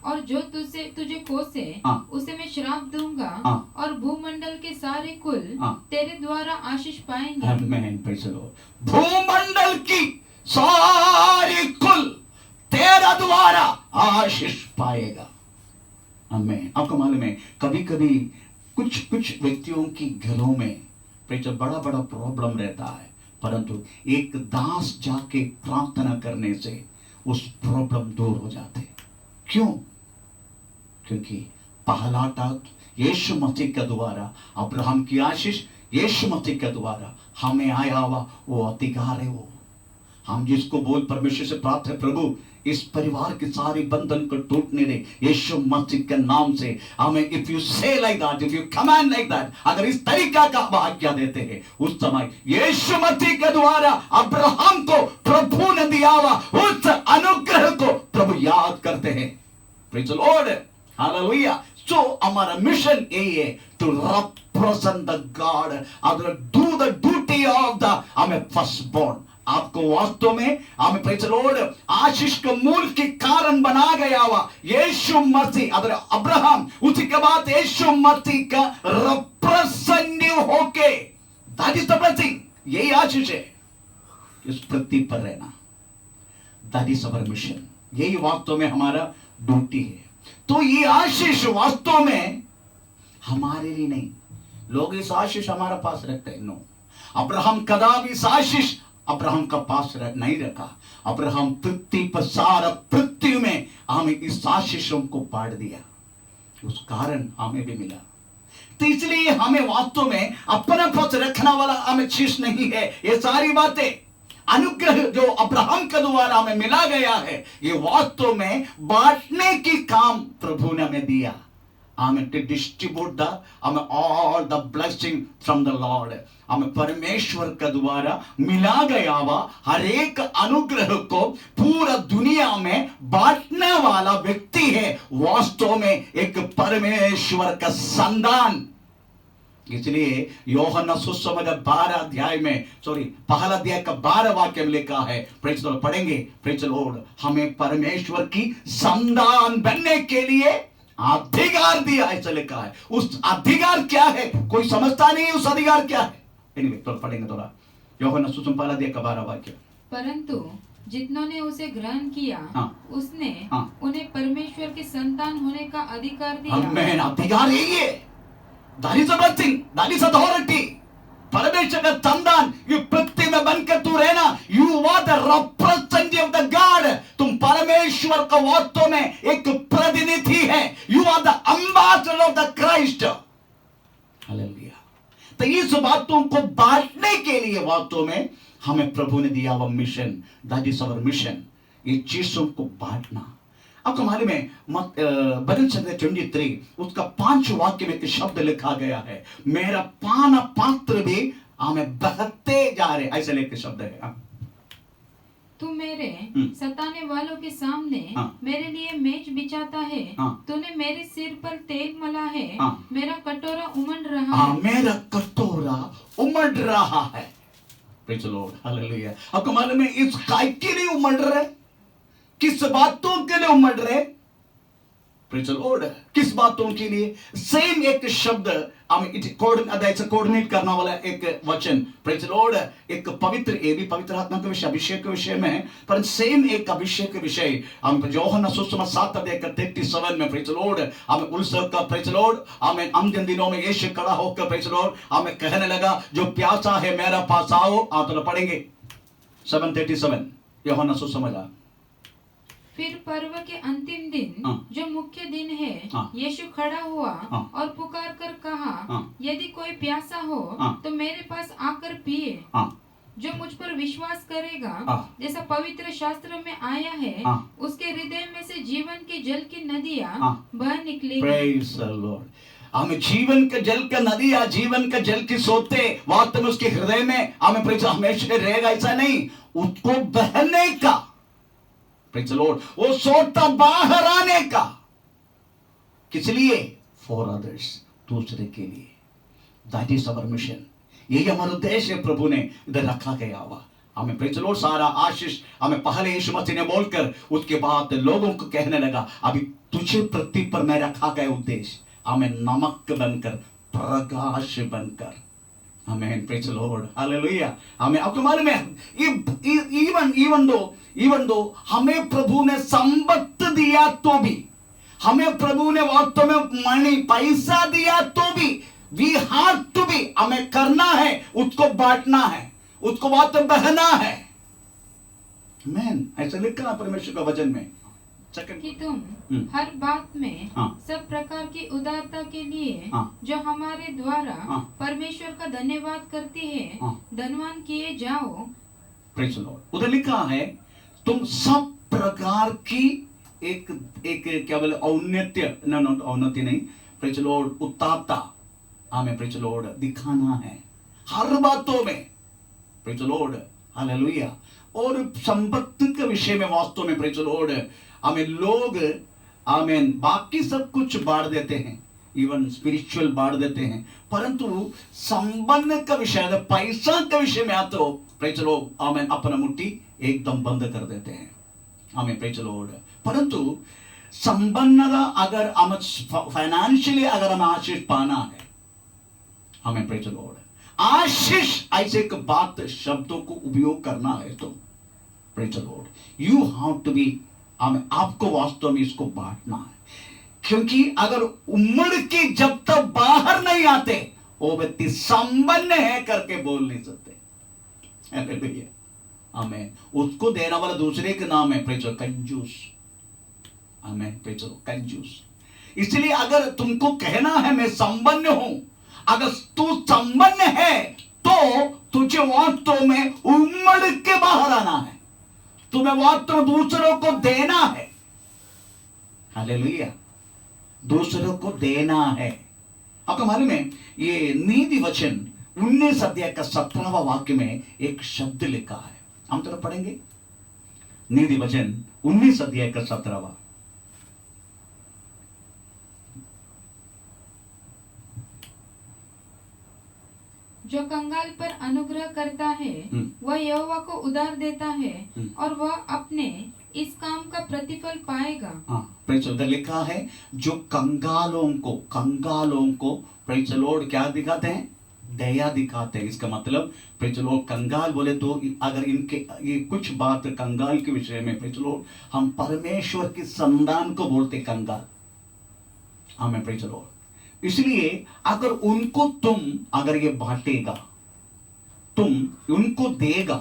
और जो तुझे कोसे उसे मैं श्राप दूंगा, और भूमंडल के सारे कुल तेरे द्वारा आशीष पाएंगे। आमीन, प्रेज द लॉर्ड। भूमंडल की सारी कुल तेरा द्वारा आशीष पाएगा। आमीन। आपको मालूम है कभी कभी कुछ व्यक्तियों की घरों में बड़ा प्रॉब्लम रहता है, परंतु एक दास जाके प्रार्थना करने से उस प्रॉब्लम दूर हो जाते। क्यों? क्योंकि पहलौटा यीशु मसीह के द्वारा, अब्राहम की आशीष यीशु मसीह के द्वारा हमें आया हुआ वो अधिकार है। वो हम जिसको बोल परमेश्वर से प्राप्त है, प्रभु इस परिवार के सारे बंधन को टूटने दे यीशु मसीह के नाम से। हमें इफ यू से like that, if you command like that, अगर इस तरीका का आज्ञा देते हैं, उस समय यीशु मसीह के द्वारा अब्राहम को प्रभु ने दिया हुआ उस अनुग्रह को प्रभु याद करते हैं। प्रेज द लॉर्ड, हालेलुया। सो हमारा मिशन यही है, to rub represent the God, do the duty of the firstborn. आपको वास्तव में प्रेज़ द लॉर्ड आशीष का मूल के कारण बना गया हुआ यीशु मसीह, अब्राहम, उसी के बाद यीशु मसीह का रिप्रेजेंटेटिव होके, दैट इज द ब्लेसिंग, यही आशीष है इस पृथ्वी पर रहना, दैट इज अवर मिशन, यही वास्तव में हमारा ड्यूटी है। तो ये आशीष वास्तव में हमारे लिए नहीं, लोग इस आशीष हमारे पास रखते हैं, नो, अब्राहम कदापि इस आशीष अब्राहम का पास नहीं रखा। अब्राहम पृथ्वी पर, सारा पृथ्वी में हमें इस आशीषों को बांट दिया, उस कारण हमें भी मिला। तो इसलिए हमें वास्तव में अपना पास रखने वाला हमें चीज नहीं है, ये सारी बातें अनुग्रह जो अब्राहम के द्वारा हमें मिला गया है, ये वास्तव में बांटने की काम प्रभु ने हमें दिया। हमें to distribute the all the blessing from the Lord, हमें परमेश्वर के द्वारा मिला गया हुआ हर एक अनुग्रह को पूरा दुनिया में बांटने वाला व्यक्ति है वास्तव में एक परमेश्वर का संतान। इसलिए यूहन्ना सुसमाचार 12 अध्याय में, पहला अध्याय का 12 वाक्य में लिखा है, प्रेज़ द लॉर्ड, पढ़ेंगे, प्रेज़ द लॉर्ड, हमें परमेश्वर की संतान बनने के लिए अधिकार दिया, ऐसा लिखा है। उस अधिकार क्या है कोई समझता नहीं है, उस अधिकार क्या है। एनीवे, तो पढ़ेंगे थोड़ा, यूहन्ना सुसमाचार पहला अध्याय का 12 वाक्य। परंतु जितनों ने उसे ग्रहण किया, उसने उन्हें परमेश्वर के संतान होने का अधिकार दिया। आमीन, अधिकार यही है, that is a blessing, that is authority। परमेश्वर का संतान ये पृथ्वी में बनकर तू रहना, you are the representative of the God, तुम परमेश्वर का वास्तव में एक प्रतिनिधि है, you are the ambassador of the Christ। Hallelujah. तो इस बातों को बांटने के लिए वास्तव में हमें प्रभु ने दिया हुआ mission, that is our mission, ये चीजों को बांटना। आपको मालूम है भजन संहिता 23 उसका 5 वाक्य में एक शब्द लिखा गया है, मेरा पान पात्र भी हमें बहते जा रहे, ऐसे लेके शब्द है। तू मेरे सताने वालों के सामने मेरे लिए मेज बिछाता है, तूने मेरे सिर पर तेल मला है, मेरा कटोरा उमड़ रहा है। मेरा कटोरा उमड़ रहा है, प्रेज़ द लॉर्ड, हालेलुया। आपको मालूम है इस काय के लिए उमड़ रहे, किस बातों के लिए उमड़ रहे, प्रेज़ द लॉर्ड, किस बातों के लिए। सेम एक शब्द कोऑर्डिनेट करने वाला एक वचन, प्रेज़ द लॉर्ड, एक पवित्र, ये भी पवित्र आत्मा के विषय, अभिषेक के विषय में है, पर सेम एक अभिषेक के विषय हम यूहन्ना सुसमाचार 7 अध्याय 37 में, प्रेज़ द लॉर्ड, हमें उत्सव का, प्रेज़ द लॉर्ड, हमें अंतिम दिनों में यीशु खड़ा होकर, प्रेज़ द लॉर्ड, हमें कहने लगा जो प्यासा है मेरा पास आओ। तो पढ़ेंगे 7:37 यूहन्ना सुसमाचार। फिर पर्व के अंतिम दिन जो मुख्य दिन है, यीशु खड़ा हुआ और पुकार कर कहा, यदि कोई प्यासा हो तो मेरे पास आकर पिए, जो मुझ पर विश्वास करेगा, जैसा पवित्र शास्त्र में आया है, उसके हृदय में से जीवन के जल की नदियां बह निकलेगी। Praise the Lord. हमें जीवन के जल का नदियां, जीवन के जल की सोते वास्तव में उसके हृदय में हमें हमेशा रहेगा, ऐसा नहीं, उसको बहने का, प्रेज़ द लॉर्ड, वो सोता बाहर आने का, किस लिए, फॉर अदर्स, दूसरे के लिए, दैट इज अवर मिशन, यही हमारा उद्देश्य प्रभु ने इधर रखा गया हुआ। हमें प्रेज़ द लॉर्ड सारा आशीष हमें पहले यीशु मसीह ने बोलकर उसके बाद लोगों को कहने लगा, अभी तुझे पृथ्वी पर मैं रखा गया उद्देश्य, हमें नमक बनकर, प्रकाश बनकर, हमें प्रेज़ द लॉर्ड, हालेलुया। हमें आपको मालूम है इवन दो हमें प्रभु ने संपत्ति दिया तो भी, हमें प्रभु ने वास्तव में मनी पैसा दिया तो भी, वी हैव टू बी, हमें करना है, उसको बांटना है, उसको वास्तव में बहना है। मैन ऐसा लिखा है परमेश्वर का वचन में कि तुम हर बात में सब प्रकार की उदारता के लिए जो हमारे द्वारा परमेश्वर का धन्यवाद करते हैं, धनवान किए जाओ। Praise the Lord. उधर लिखा है तुम सब प्रकार की एक क्या बोले, औन्नत्य, औन्नत्य नहीं, प्रेज़ द लॉर्ड, उत्तापता हमें, प्रेज़ द लॉर्ड, दिखाना है हर बातों में, प्रेज़ द लॉर्ड, हालेलुया। और संपत्ति के विषय में वास्तव में, प्रेज़ द लॉर्ड, हमें लोग आमीन बाकी सब कुछ बांट देते हैं, इवन स्पिरिचुअल बांट देते हैं, परंतु संबंध का विषय, पैसा का विषय में आते हो, प्रेज द लॉर्ड, आमेन, अपना मुट्ठी एकदम बंद कर देते हैं, आमेन, प्रेज द लॉर्ड। परंतु संबंध अगर हम फाइनेंशियली अगर हम आशीष पाना है, आमेन, प्रेज द लॉर्ड, आशीष ऐसे एक बात शब्दों को उपयोग करना है तो praise the Lord, you have to be, आमेन, आपको वास्तव में इसको बांटना है। क्योंकि अगर उम्र के जब तक बाहर नहीं आते वो व्यक्ति संपन्न है करके बोल नहीं सकते। हालेलुया, आमेन। उसको देने वाला दूसरे के नाम है प्रेज द लॉर्ड, कंजूस, आमेन, प्रेज द लॉर्ड, कंजूस। इसलिए अगर तुमको कहना है मैं संपन्न हूं, अगर तू संपन्न है तो तुझे वास्तव में उम्र के बाहर आना है, तुम्हें वास्तव में दूसरों को देना है। हालेलुया, दूसरों को देना है। आपको मालूम है ये नीति वचन 19 अध्याय का 17वां वाक्य में एक शब्द लिखा है, हम तरफ पढ़ेंगे। नीति वचन 19 अध्याय का 17वां, जो कंगाल पर अनुग्रह करता है वह यहोवा को उधार देता है और वह अपने इस काम का प्रतिफल पाएगा। प्रेज द लॉर्ड लिखा है, जो कंगालों को प्रेज द लॉर्ड क्या दिखाते हैं, दया दिखाते हैं। इसका मतलब प्रेज द लॉर्ड, कंगाल बोले तो अगर इनके ये कुछ बात कंगाल के विषय में प्रेज द लॉर्ड, हम परमेश्वर की संतान को बोलते कंगाल, आमेन, प्रेज द लॉर्ड। इसलिए अगर उनको तुम अगर ये बांटेगा, तुम उनको देगा,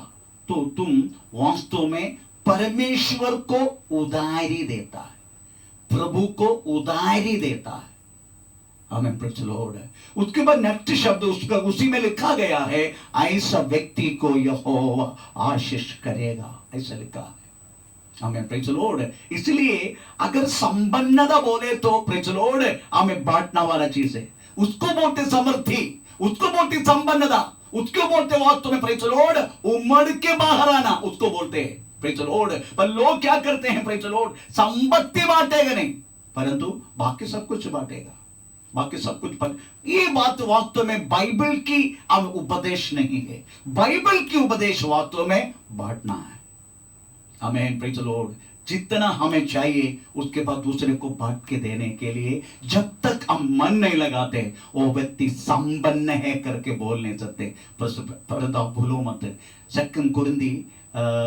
तो तुम वास्तव में परमेश्वर को उधारी देता है, प्रभु को उधारी देता है, आमेन, प्रेज द लॉर्ड। उसके बाद नेक्स्ट शब्द उसका उसी में लिखा गया है, ऐसा व्यक्ति को यहोवा आशीष करेगा, ऐसा लिखा है, आमेन, प्रेज द लॉर्ड। इसलिए अगर संपन्नता बोले तो प्रेज द लॉर्ड हमें बांटना वाला चीज है, उसको बोलते समर्थी, उसको बोलते संपन्नता, उसको बोलते वास्तव में प्रेज द लॉर्ड उम्र के बाहर आना, उसको बोलते हैं प्रेज द लॉर्ड। पर लोग क्या करते हैं प्रेज द लॉर्ड, संपत्ति बांटेगा नहीं, परंतु बाकी सब कुछ बांटेगा, बाकी सब कुछ। ये बात वास्तव में बाइबल की उपदेश नहीं है, बाइबल की उपदेश वास्तव में बांटना है, आमेन, प्रेज द लॉर्ड। जितना हमें चाहिए उसके बाद दूसरे को बांट के देने के लिए जब तक हम मन नहीं लगाते वो व्यक्ति संपन्न है करके बोल नहीं सकते। परंतु आप भूलो मत, 2 कुरिन्थी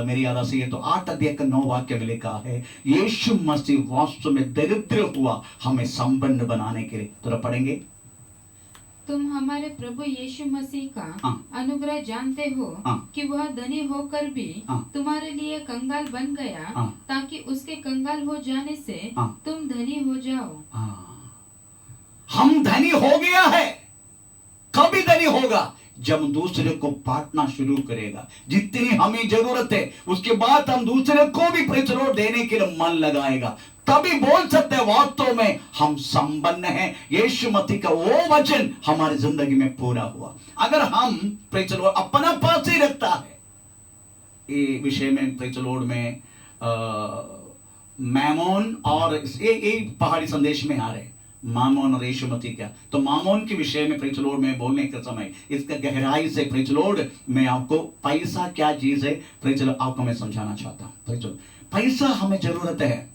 मेरी याद से ये तो 8 अध्याय का 9 वाक्य में लिखा है, यीशु मसीह वास्तव में दरिद्र हुआ हमें संपन्न बनाने के लिए। तो पढ़ेंगे, तुम हमारे प्रभु यीशु मसीह का अनुग्रह जानते हो कि वह धनी होकर भी तुम्हारे लिए कंगाल बन गया, ताकि उसके कंगाल हो जाने से तुम धनी हो जाओ। हम धनी हो गया है, कभी धनी होगा जब दूसरे को बांटना शुरू करेगा। जितनी हमें जरूरत है उसके बाद हम दूसरे को भी प्रेज द लॉर्ड देने के लिए मन लगाएगा, तभी बोल सकते हैं वास्तव में हम संपन्न हैं। यीशु मसीह का वो वचन हमारी जिंदगी में पूरा हुआ। अगर हम प्रेज द लॉर्ड अपना पास ही रखता है, ये विषय में प्रेज द लॉर्ड में मैमोन और ये पहाड़ी संदेश में आ रहे मामोन और यीशु मसीह क्या, तो मामोन के विषय में प्रेज द लॉर्ड में बोलने के समय इसका गहराई से प्रेज द लॉर्ड मैं आपको पैसा क्या चीज है प्रेज द लॉर्ड आपको मैं समझाना चाहता हूं। प्रेज द लॉर्ड, पैसा हमें जरूरत है,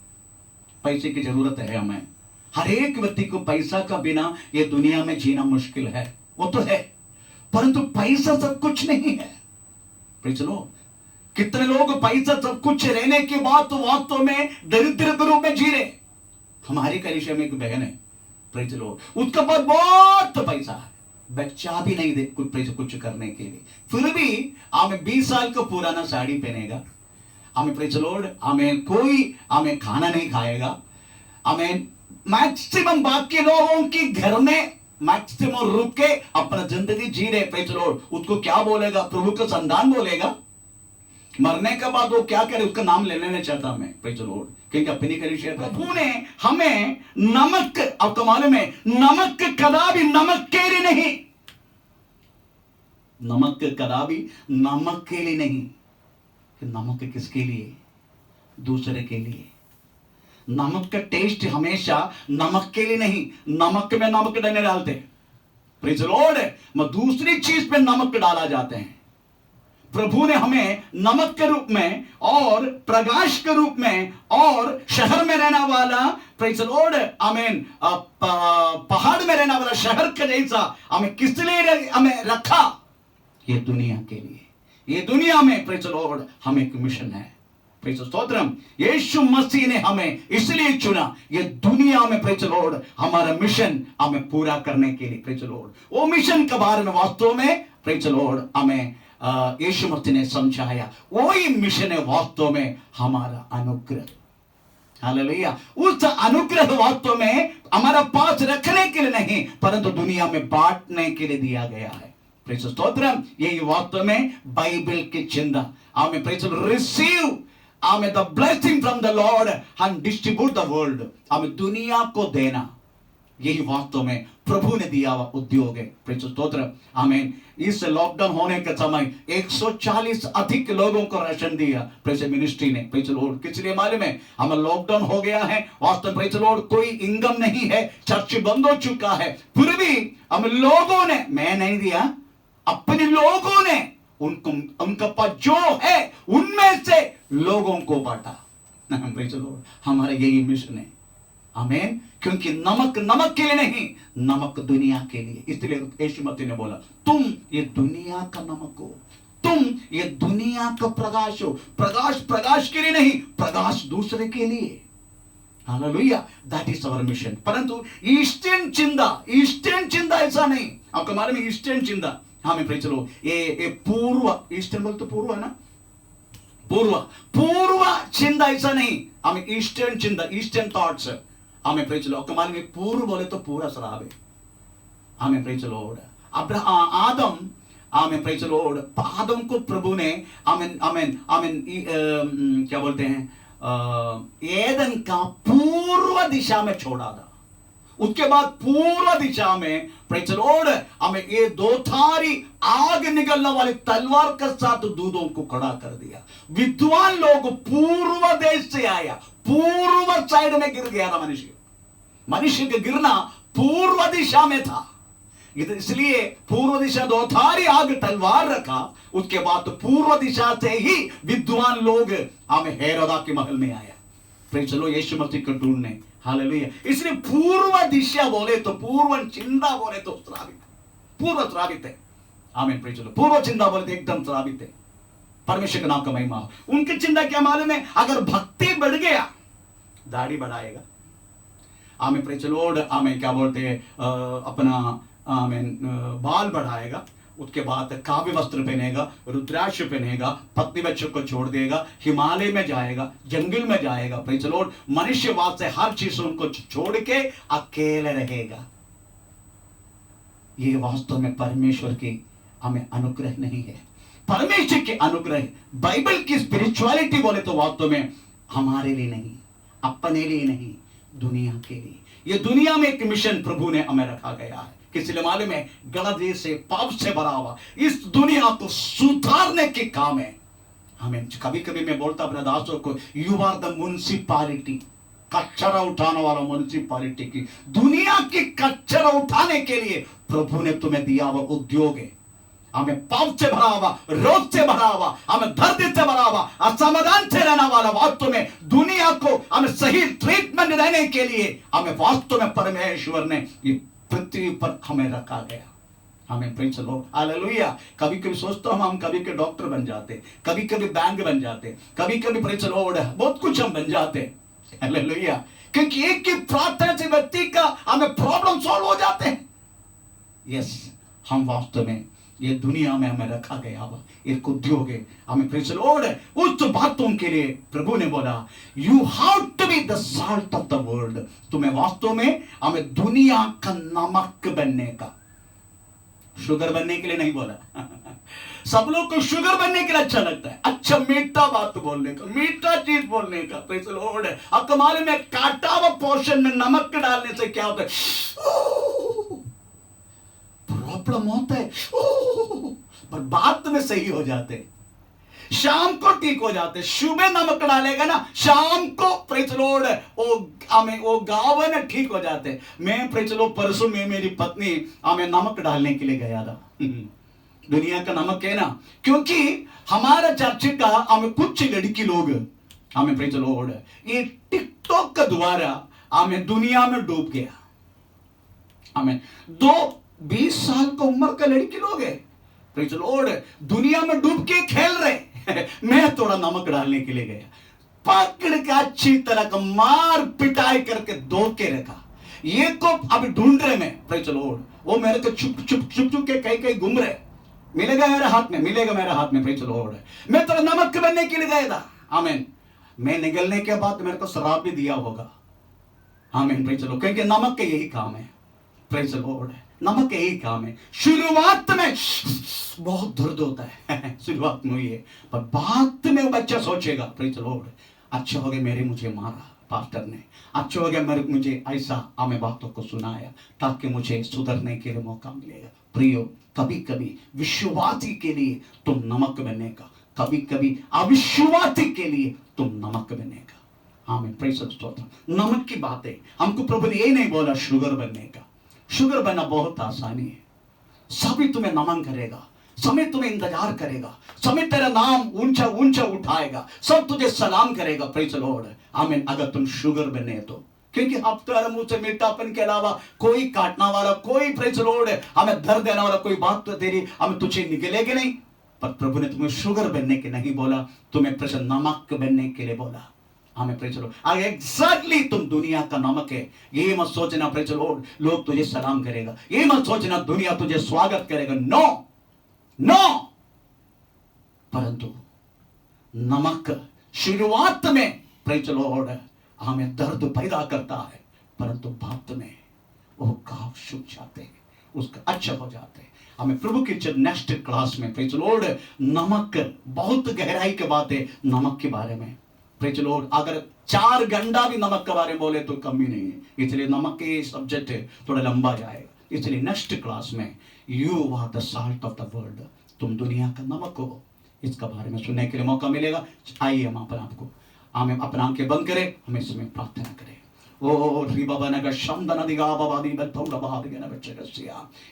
पैसे की जरूरत है हमें। हर एक व्यक्ति को पैसा का बिना ये दुनिया में जीना मुश्किल है, वो तो है, परंतु पैसा सब कुछ नहीं है। प्रेज द लॉर्ड, कितने लोग पैसा सब कुछ रहने के बाद तो वास्तव में दरिद्र के रूप में जी रहे। हमारे कलीसिया में एक बहन है, प्रेज द लॉर्ड, उसके पास बहुत पैसा है, बच्चा भी नहीं दे कुछ करने के लिए, फिर भी हमें 20 साल का पुराना साड़ी पहनेगा, हमें प्रेज द लॉर्ड हमें कोई हमें खाना नहीं खाएगा, हमें मैक्सिमम बाकी लोगों के घर में मैक्सिमम रुक के अपना जिंदगी जी रहे। प्रेज द लॉर्ड, उसको क्या बोलेगा, प्रभु का संतान बोलेगा। मरने के बाद वो क्या करे उसका नाम ले लेना चाहता मैं, प्रेज द लॉर्ड, क्योंकि अपनी कलीसिया प्रभु ने हमें नमक, आपको मालूम है नमक कदापि नमक के लिए नहीं, नमक कदापि नमक के लिए नहीं, नमक किसके लिए, दूसरे के लिए। नमक का टेस्ट हमेशा नमक के लिए नहीं, नमक में नमक नहीं डालते, प्रेज द लॉर्ड, दूसरी चीज पे नमक डाला जाते हैं। प्रभु ने हमें नमक के रूप में और प्रकाश के रूप में और शहर में रहने वाला, प्रेज द लॉर्ड, आमीन, पहाड़ में रहने वाला शहर के जैसा हमें किस लिए हमें रखा? ये दुनिया के लिए, ये दुनिया में प्रेज द लॉर्ड हमें एक मिशन है। प्रेज द स्तोत्रम, यीशु मसीह ने हमें इसलिए चुना, ये दुनिया में प्रेज द लॉर्ड हमारा मिशन हमें पूरा करने के लिए। प्रेज द लॉर्ड, वो मिशन के बारे में वास्तव में प्रेज द लॉर्ड हमें यीशु मसीह ने समझाया। वही मिशन है वास्तव में हमारा अनुग्रह। हालेलुया। उस अनुग्रह वास्तव में हमारा पास रखने के लिए नहीं, परंतु दुनिया में बांटने के लिए दिया गया है। प्रेज द स्तोत्रम, यही वास्तव में बाइबल की चिंता। आमेन। Praise the, receive amen the blessing from the Lord and distribute the world. आमेन, दुनिया को देना, यही वास्तव में प्रभु ने दिया हुआ उद्योग है। प्रेज द स्तोत्रम, आमेन। इस लॉकडाउन होने के समय 140 अधिक लोगों को राशन दिया प्रेज मिनिस्ट्री ने। प्रेज द लॉर्ड, किस लिए मालूम है? हमें लॉकडाउन हो गया है, वास्तव प्रेज द लॉर्ड कोई इनकम नहीं है, चर्च बंद हो चुका है, फिर भी हम लोगों ने, मैं नहीं दिया, अपने लोगों ने उनको, उनका पास जो है उनमें से लोगों को बांटा। प्रेज द लॉर्ड, हमारा यही मिशन है। आमीन। क्योंकि नमक नमक के लिए नहीं, नमक दुनिया के लिए। इसलिए यीशु मसीह ने बोला, तुम ये दुनिया का नमक हो, तुम ये दुनिया का प्रकाश हो। प्रकाश प्रकाश के लिए नहीं, प्रकाश दूसरे के लिए। Hallelujah, that is our mission. परंतु ईस्टर्न चिंता ऐसा नहीं। आपको मालूम है ईस्टर्न चिंता, हमें प्रेज द लॉर्ड, ये पूर्व, ईस्टर्न बोलते पूर्व है ना, पूर्व चिंता ऐसा नहीं, हमें ईस्टर्न चिंता, ईस्टर्न थॉट्स, हमें प्रेज द लॉर्ड। कमाल में पूर्व बोले तो पूरा शराब है। हमें प्रेज द लॉर्ड, आदम, हमें प्रेज द लॉर्ड, आदम को प्रभु ने आमीन आमीन आमीन क्या बोलते हैं, एदन का पूर्व दिशा में छोड़ा था। उसके बाद पूर्व दिशा में प्रेज द लॉर्ड हमें ये दो थारी आग निकलने वाली तलवार के साथ दूधों को खड़ा कर दिया। विद्वान लोग पूर्व देश से आया, पूर्व साइड में गिर गया था मनुष्य का गिरना पूर्व दिशा में था, इसलिए पूर्व दिशा दो थारी आग तलवार रखा। उसके बाद पूर्व दिशा से ही विद्वान लोग हमें हेरोदा के महल में आया। प्रेज द लॉर्ड, यीशु मसीह को ढूंढने। हालेलुया। इसलिए पूर्व दिशा बोले तो, पूर्व चिंता बोले तो श्रावित, पूर्व श्रावित है। आमीन। प्रेज द लॉर्ड, पूर्व चिंता बोले तो एकदम श्रावित है। परमेश्वर का नाम का महिमा हो। उनकी चिंता क्या मालूम है? अगर भक्ति बढ़ गया, दाढ़ी बढ़ाएगा। आमीन। प्रेज द लॉर्ड, आमीन, क्या बोलते हैं, अपना आमीन बाल बढ़ाएगा, उसके बाद काव्य वस्त्र पहनेगा, रुद्राक्ष पहनेगा, पत्नी बच्चों को छोड़ देगा, हिमालय में जाएगा, जंगल में जाएगा। प्रेज द लॉर्ड, मनुष्यवाद से हर चीज उनको छोड़ के अकेले रहेगा। ये वास्तव में परमेश्वर की हमें अनुग्रह नहीं है। परमेश्वर के अनुग्रह, बाइबल की स्पिरिचुअलिटी बोले तो वास्तव में हमारे लिए नहीं, अपने लिए नहीं, दुनिया के लिए। ये दुनिया में एक मिशन प्रभु ने हमें रखा गया है। किस लिए मालूम है? गलती से, पाप से भरा हुआ इस दुनिया को सुधारने के काम है। हमें कभी कभी मैं बोलता अपने दासों को, यू आर द म्युनिसिपैलिटी, कचरा उठाने वाला म्युनिसिपैलिटी की, दुनिया की कचरा उठाने के लिए प्रभु ने तुम्हें दिया हुआ उद्योग है। हमें पाप से भरा हुआ, रोग से भरा हुआ, हमें दर्द से भरा हुआ, असमाधान से रहने वाला वास्तव में दुनिया को हमें सही ट्रीटमेंट देने के लिए हमें वास्तव में परमेश्वर ने ये पृथ्वी पर हमें रखा गया। हमें प्रेज द लॉर्ड, हालेलुया। कभी कभी सोचता हूं हम कभी के डॉक्टर बन जाते, कभी कभी बैंक बन जाते, कभी कभी प्रेज द लॉर्ड बहुत कुछ हम बन जाते, हालेलुया। क्योंकि एक ही प्रार्थना से व्यक्ति का हमें प्रॉब्लम सॉल्व हो जाते हैं। यस, हम वास्तव में ये दुनिया में हमें रखा गया हुआ एक उद्योग है। हमें प्रेज द लॉर्ड उस बातों के लिए प्रभु ने बोला, you have to be the salt of the world. तुम्हें वास्तव में हमें दुनिया का नमक बनने का, शुगर बनने के लिए नहीं बोला। सब लोग को शुगर बनने के लिए अच्छा लगता है, अच्छा मीठा बात बोलने का, मीठा चीज बोलने का। प्रेज द लॉर्ड, आपको मालूम है काटा हुआ पोर्शन में नमक डालने से क्या होता है? प्रॉब्लम होता है, पर बात में सही हो जाते। शाम को ठीक हो जाते। सुबह नमक डालेगा ना, शाम को प्रेज लॉर्ड वो गावन ठीक हो जाते। मैं प्रेज लॉर्ड परसों में मेरी पत्नी नमक डालने के लिए गया था। दुनिया का नमक है ना, क्योंकि हमारा चर्च का कुछ लड़की लोग प्रेज लॉर्ड ये टिकटॉक के द्वारा दुनिया में डूब गया। 20 साल का उम्र का लड़की लोग है प्रेज लॉर्ड, दुनिया में डूब के खेल रहे। मैं थोड़ा नमक डालने के लिए गया, पकड़ के अच्छी तरह का मार पिटाई करके धो के रखा। ये को अभी ढूंढ रहे मैं प्रेज लॉर्ड, वो मेरे को चुप चुप चुप चुप के कहीं घूम रहे। मिलेगा मेरे हाथ में, मिलेगा मेरे हाथ में प्रेज लॉर्ड। मैं थोड़ा नमक बनने के लिए गया था। आमीन। मैं निकलने के बाद मेरे को शराब भी दिया होगा। आमीन प्रेज लॉर्ड, क्योंकि नमक का यही काम है प्रेज लॉर्ड, नमक का यही काम है। शुरुआत में बहुत दर्द होता है शुरुआत में ये, पर बाद में वो बच्चा सोचेगा प्रेज लॉर्ड, अच्छा हो गया मेरे मुझे मारा पास्टर ने, अच्छा हो गया मेरे मुझे ऐसा बातों को सुनाया ताकि मुझे सुधरने के लिए मौका मिलेगा। प्रियो, कभी कभी विश्वासी के लिए तुम नमक बनने का, कभी कभी अविश्वासी के लिए तुम नमक बनने का। आमीन प्रेज स्तोत्र। नमक की बातें हमको प्रभु ने ये नहीं बोला शुगर बनने का। शुगर बनना बहुत आसानी है, सभी तुम्हें नमन करेगा, समय तुम्हें इंतजार करेगा, समय तेरा नाम ऊंचा ऊंचा उठाएगा, सब तुझे सलाम करेगा प्रेज लॉर्ड। आमीन। अगर तुम शुगर बने तो, क्योंकि अब तुम्हारे मुंह से मीठापन के अलावा कोई काटना वाला, कोई प्रेज लॉर्ड हमें दर्द देने वाला कोई बात तो तेरी हमें तुझे निकलेगी नहीं। पर प्रभु ने तुम्हें शुगर बनने के नहीं बोला, तुम्हें प्रेज नमक बनने के लिए बोला। हमें प्रेज लॉर्ड, अगर एग्जैक्टली तुम दुनिया का नमक है। ये मत सोचना प्रेज लॉर्ड लोग तुझे सलाम करेगा, ये मत सोचना दुनिया तुझे स्वागत करेगा। नो नो, परंतु नमक शुरुआत में प्रेज लॉर्ड हमें दर्द पैदा करता है, परंतु बाद में वो घाव सूख जाते हैं, उसका अच्छा हो जाते हैं। हमें प्रभु की नेक्स्ट क्लास में प्रेज लॉर्ड नमक, बहुत गहराई की बात है नमक के बारे में प्रेज लॉर्ड। अगर 4 घंटा भी नमक के बारे में बोले तो कमी नहीं है, इसलिए नमक के सब्जेक्ट थोड़ा लंबा जाएगा। इसलिए नेक्स्ट क्लास में you are the salt of the world, तुम दुनिया का नमक हो, इसका बारे में सुनने के लिए मौका मिलेगा। आइए हम अपने आपको अपना आंखें बंद करें, हम इसमें प्रार्थना करें। ओ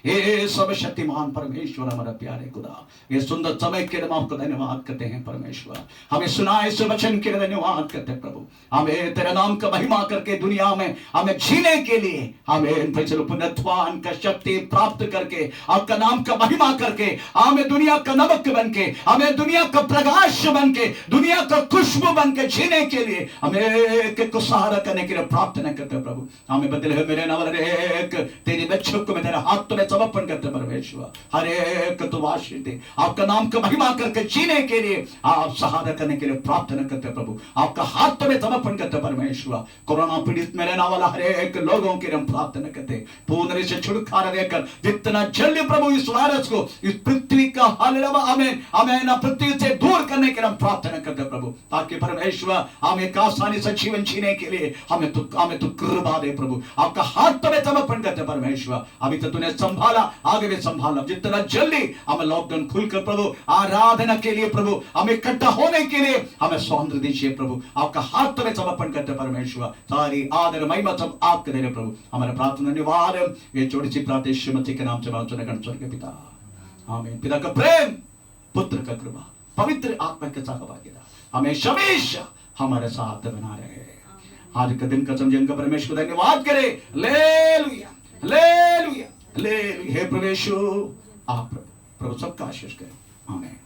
हे सर्वशक्तिमान परमेश्वर, हमारा प्यारे खुदा, ये सुंदर समय के लिए आपको धन्यवाद करते हैं परमेश्वर। हमें सुनाए इस वचन के लिए धन्यवाद करते हैं प्रभु। हमें तेरे नाम का महिमा करके दुनिया में हमें जीने के लिए हमें पुनरुत्थान का शक्ति प्राप्त करके, आपका नाम का महिमा करके, हमें दुनिया का नमक बन के, हमें दुनिया का प्रकाश बन के, दुनिया का खुशबू बन के जीने के लिए हमें को सहारा करने के लिए प्राप्त न करते प्रभु। हमें बदले है मेरे नाम एक तेरे बच्चों को मैं तेरे हाथ में समर्पण करते परमेश्वर। हर एक तो आशीष दे, आपका नाम का महिमा करके जीने के लिए आप सहारा करने के लिए प्राप्त न करते प्रभु। आपका हाथ में समर्पण करते परमेश्वर। कोरोना पीड़ित में रहने वाला हर एक लोगों के लिए हम प्राप्त न करते, पूर्ण से छुटकारा देकर जितना जल्दी प्रभु इस वायरस को इस पृथ्वी का हमें ना पृथ्वी से दूर करने के लिए हम प्राप्त न करते प्रभु, ताकि परमेश्वर हमें आसानी से जीवन जीने के लिए हमें तो कृपा दे प्रभु। आपका हाथ में समर्पण करते परमेश्वर। अभी तो तूने संभाला, आगे भी संभालना, जितना जल्दी हमें लॉकडाउन खुलकर प्रभु आराधना के लिए प्रभु हमें इकट्ठा होने के लिए हमें स्वातंत्र दीजिए प्रभु। आपका हाथ में समर्पण करते परमेश्वर। सारी आदर महिमा सब आपके दे प्रभु। हमारे प्रार्थना निवार ये छोटी सी प्रार्थना श्रीमती के नाम से के पिता आमीन। पिता का प्रेम, पुत्र का कृपा, पवित्र आत्मा के सहभागिता हमें हमेशा हमारे साथ बना रहे। आज का दिन का समझे परमेश्वर धन्यवाद करे। Hallelujah hallelujah hallelujah. हे परमेश्वर आप प्रभु सबका आशीष करें। आमीन।